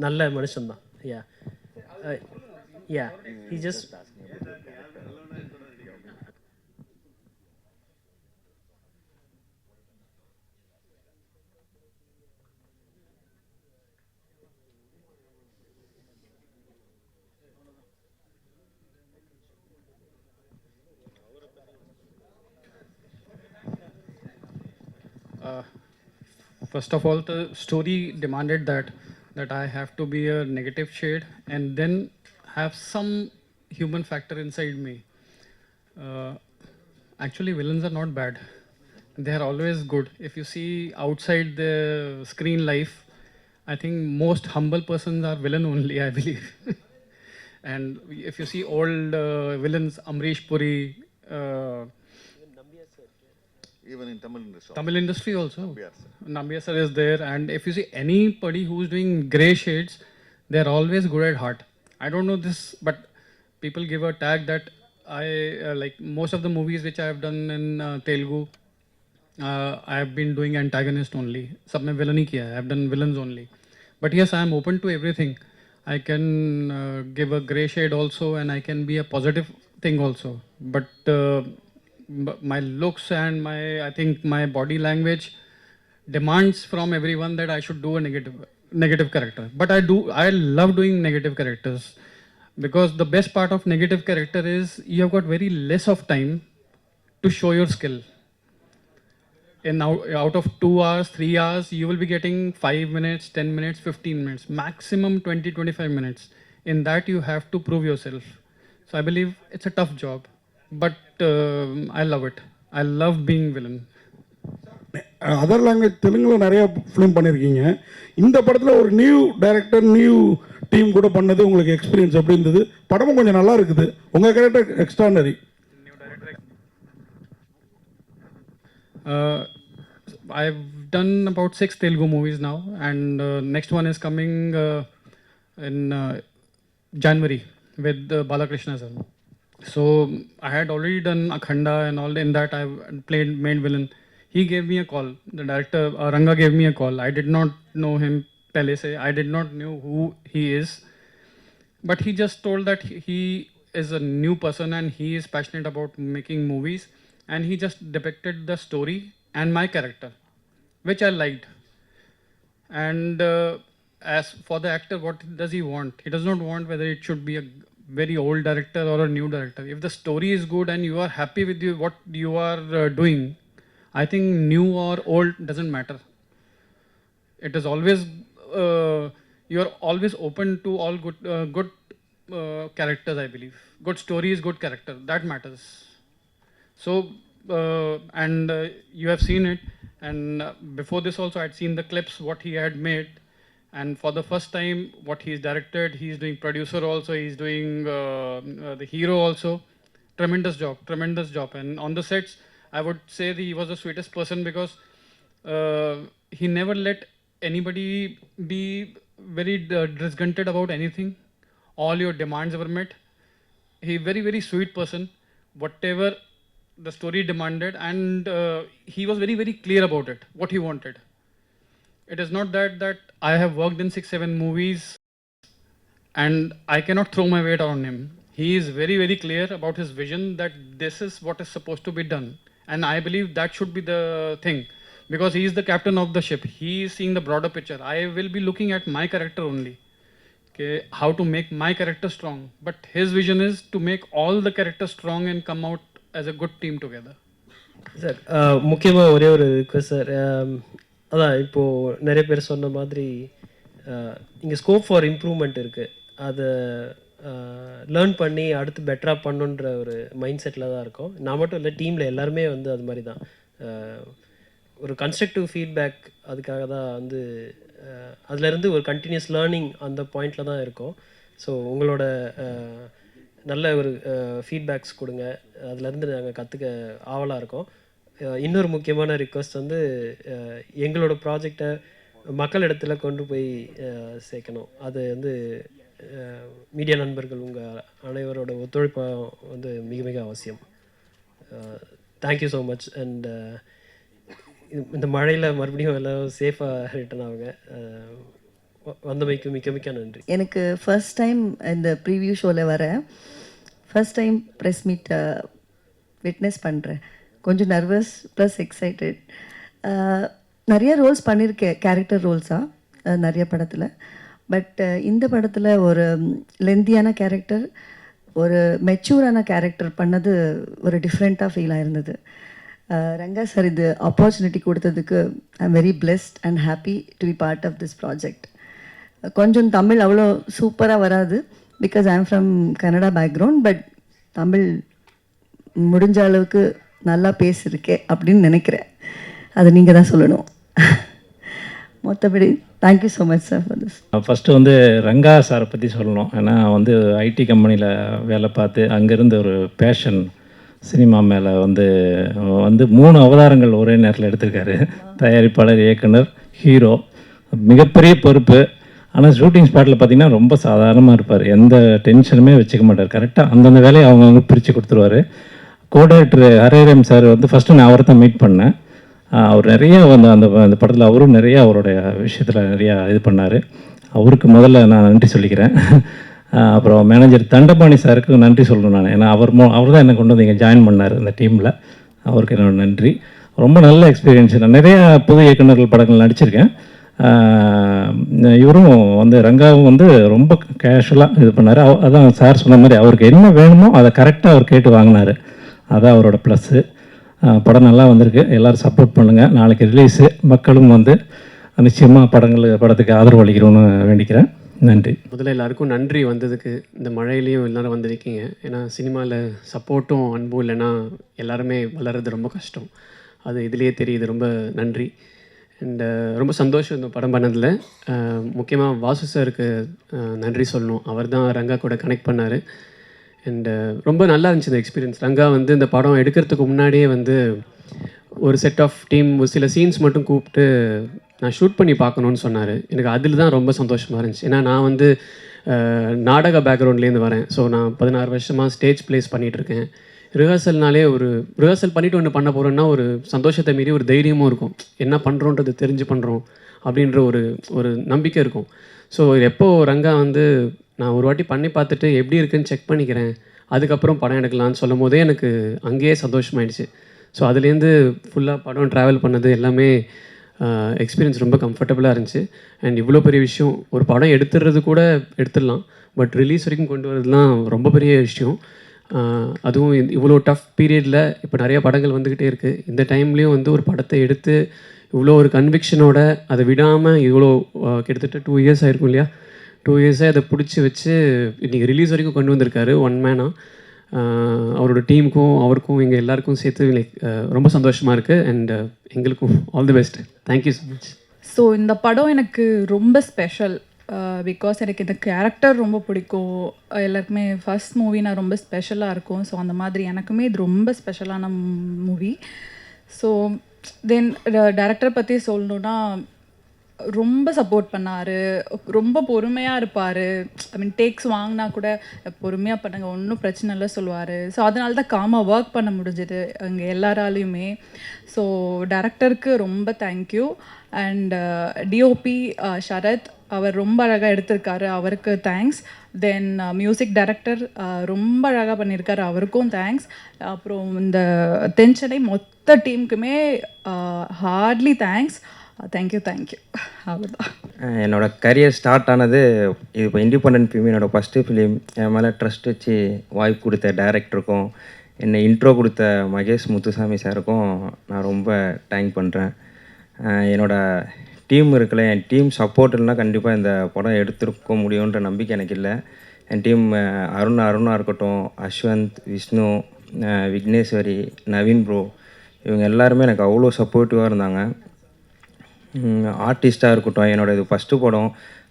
நல்ல மனுஷன்தான். Yeah yeah he just First of all, the story demanded that I have to be a negative shade and then have some human factor inside me. Actually, villains are not bad. They are always good. If you see outside the screen life, I think most humble persons are villain only, I believe. And if you see old villains, Amrish Puri, even in Tamil industry. Tamil industry also. Nambiar sir is there, and if you see anybody who's doing grey shades, they're always good at heart. I don't know this, but people give a tag that I like most of the movies which I have done in Telugu. I have been doing antagonist only. Sab mein villain hi kiya hai. I have done villains only. But yes, I am open to everything. I can give a grey shade also, and I can be a positive thing also. But my looks and I think my body language demands from everyone that I should do a negative character. But I love doing negative characters, because the best part of negative character is you have got very less of time to show your skill. Out of 2 hours, 3 hours, you will be getting 5 minutes, 10 minutes, 15 minutes, maximum 20-25 minutes. In that you have to prove yourself. So I believe it's a tough job, but I love it. I love being villain. Other language தெலுங்கில் நிறைய film பண்ணியிருக்கீங்க. இந்த படத்தில் ஒரு new director, new team கூட பண்ணது உங்களுக்கு experience எப்படி இருந்தது? படமும் கொஞ்சம் நல்லா இருக்குது. உங்கள் character extraordinary. I've done about 6 Telugu movies now, and next one is coming in January with Balakrishna sir. So I had already done Akhanda and all. In that I played main villain. He gave me a call. The director Ranga gave me a call. I did not know him pehle se. I did not know who he is, but he just told that he is a new person and he is passionate about making movies, and he just depicted the story and my character, which I liked. And as for the actor, what does he want? He does not want whether it should be a very old director or a new director. If the story is good and you are happy with what you are doing, I think new or old doesn't matter. It is always you are always open to all good characters. I believe good story is good character, that matters. So and you have seen it, and before this also I had seen the clips what he had made. And for the first time, what he's directed, he's doing producer also, he's doing the hero also. Tremendous job. And on the sets, I would say that he was the sweetest person, because he never let anybody be very disgruntled about anything. All your demands were met. He very, very sweet person. Whatever the story demanded, and he was very, very clear about it, what he wanted. It is not that I have worked in 6-7 movies and I cannot throw my weight on him. He is very, very clear about his vision that this is what is supposed to be done. And I believe that should be the thing, because he is the captain of the ship. He is seeing the broader picture. I will be looking at my character only. Okay, how to make my character strong. But his vision is to make all the characters strong and come out as a good team together. Sir முக்கியமாக ஒரே ஒரு request sir. அதான் இப்போது நிறைய பேர் சொன்ன மாதிரி இங்கே ஸ்கோப் ஃபார் இம்ப்ரூவ்மெண்ட் இருக்குது. அதை லேர்ன் பண்ணி அடுத்து பெட்டராக பண்ணுன்ற ஒரு மைண்ட் செட்டில் தான் இருக்கோம். நான் மட்டும் இல்லை, டீமில் எல்லாருமே வந்து அது மாதிரி தான். ஒரு கன்ஸ்ட்ரக்டிவ் ஃபீட்பேக் அதுக்காக தான் வந்து அதுலேருந்து ஒரு கண்டினியூஸ் லேர்னிங் அந்த பாயிண்டில் தான் இருக்கோம். ஸோ உங்களோட நல்ல ஒரு ஃபீட்பேக்ஸ் கொடுங்க, அதுலேருந்து நாங்கள் கற்றுக்க ஆவலாக இருக்கோம். இன்னொரு முக்கியமான ரிக்வெஸ்ட் வந்து எங்களோட ப்ராஜெக்டை மக்கள் இடத்துல கொண்டு போய் சேர்க்கணும். அது வந்து மீடியா நண்பர்கள் உங்கள் அனைவரோட ஒத்துழைப்பு வந்து மிக மிக அவசியம். Thank you so much. அண்ட் இந்த மழையில் மறுபடியும் எல்லோரும் சேஃபாக ரிட்டர்ன் ஆகுங்க. வந்தமைக்கு மிக்க மிக்க நன்றி. எனக்கு ஃபர்ஸ்ட் டைம் இந்த ப்ரீவியூ ஷோவில் வர first time press meet witness பண்ணுறேன். கொஞ்சம் நர்வஸ் ப்ளஸ் எக்ஸைட்டட். நிறைய ரோல்ஸ் பண்ணியிருக்கேன், கேரக்டர் ரோல்ஸாக நிறைய படத்தில். பட் இந்த படத்தில் ஒரு லெந்தியான கேரக்டர், ஒரு மெச்சூரான கேரக்டர் பண்ணது ஒரு டிஃப்ரெண்ட்டாக ஃபீல் ஆயிருந்தது. ரங்கா சார் இது ஆப்பர்ச்சுனிட்டி கொடுத்ததுக்கு I am very blessed and happy to be part of this project. கொஞ்சம் தமிழ் அவ்வளோ சூப்பராக வராது, because I am from Kannada background. But Tamil முடிஞ்ச அளவுக்கு நல்லா பேசியிருக்கேன் அப்படின்னு நினைக்கிறேன். அது நீங்கள் தான் சொல்லணும். மற்றபடி thank you so much sir for this. First வந்து ரங்கா சாரை பற்றி சொல்லணும். ஏன்னா வந்து ஐடி கம்பெனியில் வேலை பார்த்து அங்கேருந்து ஒரு பேஷன் சினிமா மேலே வந்து 3 அவதாரங்கள் ஒரே நேரத்தில் எடுத்திருக்காரு. தயாரிப்பாளர், இயக்குனர், ஹீரோ. மிகப்பெரிய பொறுப்பு. ஆனால் ஷூட்டிங் ஸ்பாட்டில் பார்த்திங்கன்னா ரொம்ப சாதாரணமாக இருப்பார். எந்த டென்ஷனுமே வச்சுக்க மாட்டார். கரெக்டாக அந்தந்த வேலையை அவங்கவுங்க பிரித்து கொடுத்துருவார். கோடைரக்டர் ஹரேரம் சார் வந்து ஃபஸ்ட்டு நான் அவரை தான் மீட் பண்ணேன். அவர் நிறைய வந்து அந்த படத்தில் அவரும் நிறைய அவருடைய விஷயத்தில் நிறையா இது பண்ணார். அவருக்கு முதல்ல நான் நன்றி சொல்லிக்கிறேன். அப்புறம் மேனேஜர் தண்டபாணி சாருக்கு நன்றி சொல்லணும் நான். ஏன்னா அவர் தான் என்னை கொண்டு வந்து இங்கே ஜாயின் பண்ணார் இந்த டீமில். அவருக்கு என்னோட நன்றி. ரொம்ப நல்ல எக்ஸ்பீரியன்ஸ். நான் நிறையா புது இயக்குநர்கள் படங்கள் நடிச்சிருக்கேன். இவரும் வந்து ரங்காவும் வந்து ரொம்ப கேஷுவலாக இது பண்ணார். அதான் சார் சொன்ன மாதிரி அவருக்கு என்ன வேணுமோ அதை கரெக்டாக அவர் கேட்டு வாங்கினார். அதான் அவரோட ப்ளஸ்ஸு. படம் நல்லா வந்திருக்கு. எல்லோரும் சப்போர்ட் பண்ணுங்கள். நாளைக்கு ரிலீஸு. மக்களும் வந்து நிச்சயமாக படத்துக்கு ஆதரவு அளிக்கணும்னு வேண்டிக்கிறேன். நன்றி. முதல்ல எல்லாருக்கும் நன்றி வந்ததுக்கு. இந்த மழையிலையும் எல்லோரும் வந்திருக்கீங்க. ஏன்னா சினிமாவில் சப்போர்ட்டும் அன்பும் இல்லைன்னா எல்லாருமே வளர்கிறது ரொம்ப கஷ்டம். அது இதுலேயே தெரியுது. ரொம்ப நன்றி. அண்ட் ரொம்ப சந்தோஷம் இந்த படம் பண்ணதில். முக்கியமாக வாசு சாருக்கு நன்றி சொல்லணும். அவர் தான் ரங்கா கூட கனெக்ட் பண்ணார். அண்டு ரொம்ப நல்லா இருந்துச்சு இந்த எக்ஸ்பீரியன்ஸ். ரங்கா வந்து இந்த படம் எடுக்கிறதுக்கு முன்னாடியே வந்து ஒரு செட் ஆஃப் டீம் ஒரு சில சீன்ஸ் மட்டும் கூப்பிட்டு நான் ஷூட் பண்ணி பார்க்கணுன்னு சொன்னார். எனக்கு அதில் தான் ரொம்ப சந்தோஷமாக இருந்துச்சு. ஏன்னா நான் வந்து நாடக பேக்ரவுண்ட்லேருந்து வரேன். ஸோ நான் 16 வருஷமாக ஸ்டேஜ் ப்ளேஸ் பண்ணிகிட்ருக்கேன். ரிஹர்சல்னாலே ரிஹர்சல் பண்ணிவிட்டு ஒன்று பண்ண போகிறோன்னா ஒரு சந்தோஷத்தை மீறி ஒரு தைரியமும் இருக்கும். என்ன பண்ணுறோன்றது தெரிஞ்சு பண்ணுறோம் அப்படின்ற ஒரு நம்பிக்கை இருக்கும். ஸோ எப்போ ரங்கா வந்து நான் ஒரு வாட்டி பண்ணி பார்த்துட்டு எப்படி இருக்குன்னு செக் பண்ணிக்கிறேன், அதுக்கப்புறம் படம் எடுக்கலான்னு சொல்லும் போதே எனக்கு அங்கேயே சந்தோஷமாயிடுச்சு. ஸோ அதுலேருந்து ஃபுல்லாக படம் ட்ராவல் பண்ணது எல்லாமே எக்ஸ்பீரியன்ஸ் ரொம்ப கம்ஃபர்டபுளாக இருந்துச்சு. அண்ட் இவ்வளோ பெரிய விஷயம், ஒரு படம் எடுத்துடுறது கூட எடுத்துடலாம், பட் ரிலீஸ் வரைக்கும் கொண்டு வரதுலாம் ரொம்ப பெரிய விஷயம். அதுவும் இவ்வளோ டஃப் பீரியடில் இப்போ நிறைய படங்கள் வந்துக்கிட்டே இருக்குது. இந்த டைம்லேயும் வந்து ஒரு படத்தை எடுத்து இவ்வளோ ஒரு கன்விக்ஷனோட அதை விடாமல் இவ்வளோ கிட்டத்தட்ட 2 இயர்ஸ் ஆகிருக்கும் இல்லையா, 2 இயர்ஸாக அதை பிடிச்சி வச்சு இன்றைக்கி ரிலீஸ் வரைக்கும் கொண்டு வந்திருக்காரு ஒன் மேனாக. அவரோட டீமுக்கும் அவருக்கும் எங்கள் எல்லாருக்கும் சேர்த்து லைக் ரொம்ப சந்தோஷமாக இருக்குது. அண்ட் எங்களுக்கும் all the best. Thank you so much. So இந்த படம் எனக்கு ரொம்ப ஸ்பெஷல். பிகாஸ் எனக்கு இந்த கேரக்டர் ரொம்ப பிடிக்கும். எல்லாருக்குமே ஃபர்ஸ்ட் மூவி நான் ரொம்ப ஸ்பெஷலாக இருக்கும். ஸோ அந்த மாதிரி எனக்குமே இது ரொம்ப ஸ்பெஷலான மூவி. ஸோ தென் டைரக்டர் பற்றி சொல்லணுன்னா ரொம்ப சப்போர்ட் பண்ணார், ரொம்ப பொறுமையாக இருப்பார். ஐ மீன் டேக்ஸ் வாங்கினா கூட பொறுமையாக பண்ணுங்க, ஒன்றும் பிரச்சனை இல்லை சொல்லுவார். ஸோ அதனால தான் காமாக ஒர்க் பண்ண முடிஞ்சது அங்கே எல்லாராலையுமே. ஸோ டைரக்டருக்கு ரொம்ப தேங்க்யூ. அண்ட் டிஓபி சரத், அவர் ரொம்ப அழகாக எடுத்திருக்காரு, அவருக்கு தேங்க்ஸ். தென் மியூசிக் டைரக்டர் ரொம்ப அழகாக பண்ணியிருக்காரு, அவருக்கும் தேங்க்ஸ். அப்புறம் இந்த தென்சென்னை மொத்த டீமுக்குமே ஹார்ட்லி தேங்க்ஸ். தேங்க்யூ அவ்வளோதான். என்னோடய கரியர் ஸ்டார்ட் ஆனது இது இப்போ இண்டிபெண்டன்ட் ஃபிலிம், என்னோடய ஃபஸ்ட்டு ஃபிலிம். என் மேலே ட்ரஸ்ட் வச்சு வாய்ப்பு கொடுத்த டைரக்டருக்கும், என்னை இன்ட்ரோ கொடுத்த மகேஷ் முத்துசாமி சாருக்கும் நான் ரொம்ப தேங்க் பண்ணுறேன். என்னோடய டீம் இருக்குல்ல, என் டீம் சப்போர்ட் இல்லைனா கண்டிப்பாக இந்த படம் எடுத்துருக்க முடியுன்ற நம்பிக்கை எனக்கு இல்லை. என் டீம் அருணாக இருக்கட்டும், அஸ்வந்த், விஷ்ணு, விக்னேஸ்வரி, நவீன் ப்ரோ, இவங்க எல்லாருமே எனக்கு அவ்வளோ சப்போர்ட்டிவாக இருந்தாங்க. ஆர்டிஸ்ட்டாக இருக்கட்டும், என்னோட இது ஃபஸ்ட்டு படம்,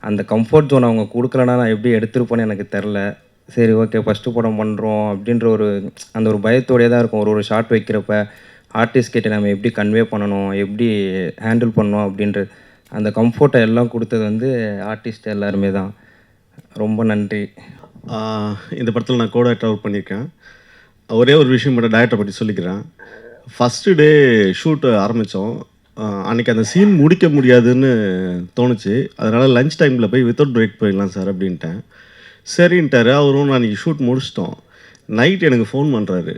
அந்த கம்ஃபர்ட் ஜோன் அவங்க கொடுக்கலனா நான் எப்படி எடுத்திருப்பேன்னு எனக்கு தெரில. சரி ஓகே ஃபஸ்ட்டு படம் பண்ணுறோம் அப்படின்ற அந்த ஒரு பயத்தோடையே தான் இருக்கும். ஒரு ஷார்ட் வைக்கிறப்ப ஆர்டிஸ்ட் கிட்ட நம்ம எப்படி கன்வே பண்ணணும், எப்படி ஹேண்டில் பண்ணணும் அப்படின்றது அந்த கம்ஃபர்ட்டை எல்லாம் கொடுத்தது வந்து ஆர்டிஸ்ட் எல்லாருமே தான். ரொம்ப நன்றி. இந்த படத்தில் நான் கோட் ஆக்டர் ஒர்க் பண்ணியிருக்கேன். ஒரே ஒரு விஷயம் மட்டும் டைரக்டரை பற்றி சொல்லிக்கிறேன். ஃபஸ்ட்டு டே ஷூட் ஆரம்பித்தோம். அன்றைக்கி அந்த சீன் முடிக்க முடியாதுன்னு தோணுச்சு. அதனால் லஞ்ச் டைமில் போய் வித்தவுட் பிரேக் போயிடலாம் சார் அப்படின்ட்டேன். சரின்ட்டார் அவரும். நான் இன்றைக்கி ஷூட் முடிச்சிட்டோம். நைட் எனக்கு ஃபோன் பண்ணுறாரு,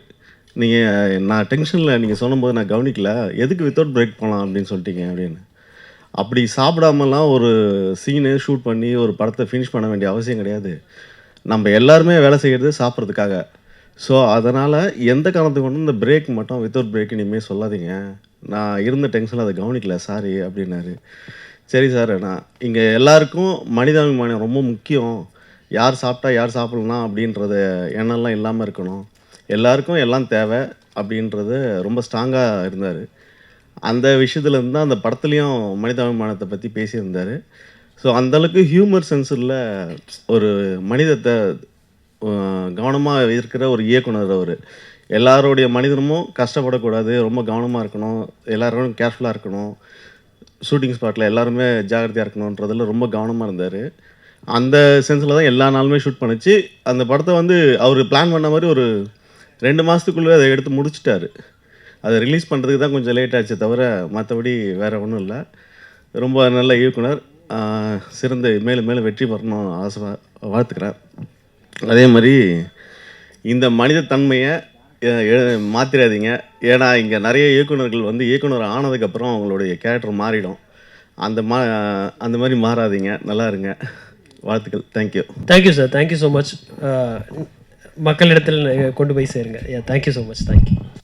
நான் டென்ஷனில் நீங்கள் சொன்னபோது நான் கவனிக்கல, எதுக்கு வித்தவுட் பிரேக் போகலாம் அப்படின்னு சொல்லிட்டீங்க அப்படின்னு. அப்படி சாப்பிடாமலாம் ஒரு சீனு ஷூட் பண்ணி ஒரு படத்தை ஃபினிஷ் பண்ண வேண்டிய அவசியம் கிடையாது. நம்ம எல்லாருமே வேலை செய்கிறது சாப்பிட்றதுக்காக. ஸோ அதனால் எந்த காரணத்துக்கு கொண்டு இந்த பிரேக் மட்டும் வித்தவுட் பிரேக் இனிமேல் சொல்லாதீங்க, நான் இருந்த டென்ஷனில் அதை கவனிக்கல சாரி அப்படின்னாரு. சரி சார், நான் இங்கே எல்லாருக்கும் மனிதாபிமானம் ரொம்ப முக்கியம், யார் சாப்பிட்டா யார் சாப்பிட்லாம் அப்படின்றத எண்ணம்லாம் இல்லாமல் இருக்கணும், எல்லாருக்கும் எல்லாம் தேவை அப்படின்றது ரொம்ப ஸ்ட்ராங்காக இருந்தார். அந்த விஷயத்துலேருந்து தான் அந்த படத்துலேயும் மனிதாபிமானத்தை பற்றி பேசியிருந்தார். ஸோ அந்தளவுக்கு ஹியூமர் சென்ஸில் ஒரு மனிதத்தை கவனமாக இருக்கிற ஒரு இயக்குனர் அவர். எல்லாருடைய மனிதனமும் கஷ்டப்படக்கூடாது, ரொம்ப கவனமாக இருக்கணும், எல்லோரும் கேர்ஃபுல்லாக இருக்கணும், ஷூட்டிங் ஸ்பாட்டில் எல்லாருமே ஜாகிரதையாக இருக்கணுன்றதில் ரொம்ப கவனமாக இருந்தார். அந்த சென்ஸில் தான் எல்லா நாளுமே ஷூட் பண்ணிச்சு. அந்த படத்தை வந்து அவர் பிளான் பண்ண மாதிரி ஒரு 2 மாதத்துக்குள்ளே அதை எடுத்து முடிச்சிட்டாரு. அதை ரிலீஸ் பண்ணுறதுக்கு தான் கொஞ்சம் லேட் ஆச்சு தவிர மற்றபடி வேறு ஒன்றும் இல்லை. ரொம்ப நல்ல இயக்குனர், சிறந்த மேலும் மேலும் வெற்றி பெறணும் வாழ்த்துக்கிறேன். அதே மாதிரி இந்த மனித தன்மையை மாற்றிடாதீங்க. ஏன்னா இங்கே நிறைய இயக்குனர்கள் வந்து இயக்குனர் ஆனதுக்கப்புறம் அவங்களுடைய கேரக்டர் மாறிடும். அந்த மாதிரி மாறாதீங்க, நல்லா இருங்க. வாழ்த்துக்கள். Thank you sir, thank you so much. மக்களிடத்தில் கொண்டு போய் சேருங்க. Thank you so much. தேங்க்யூ.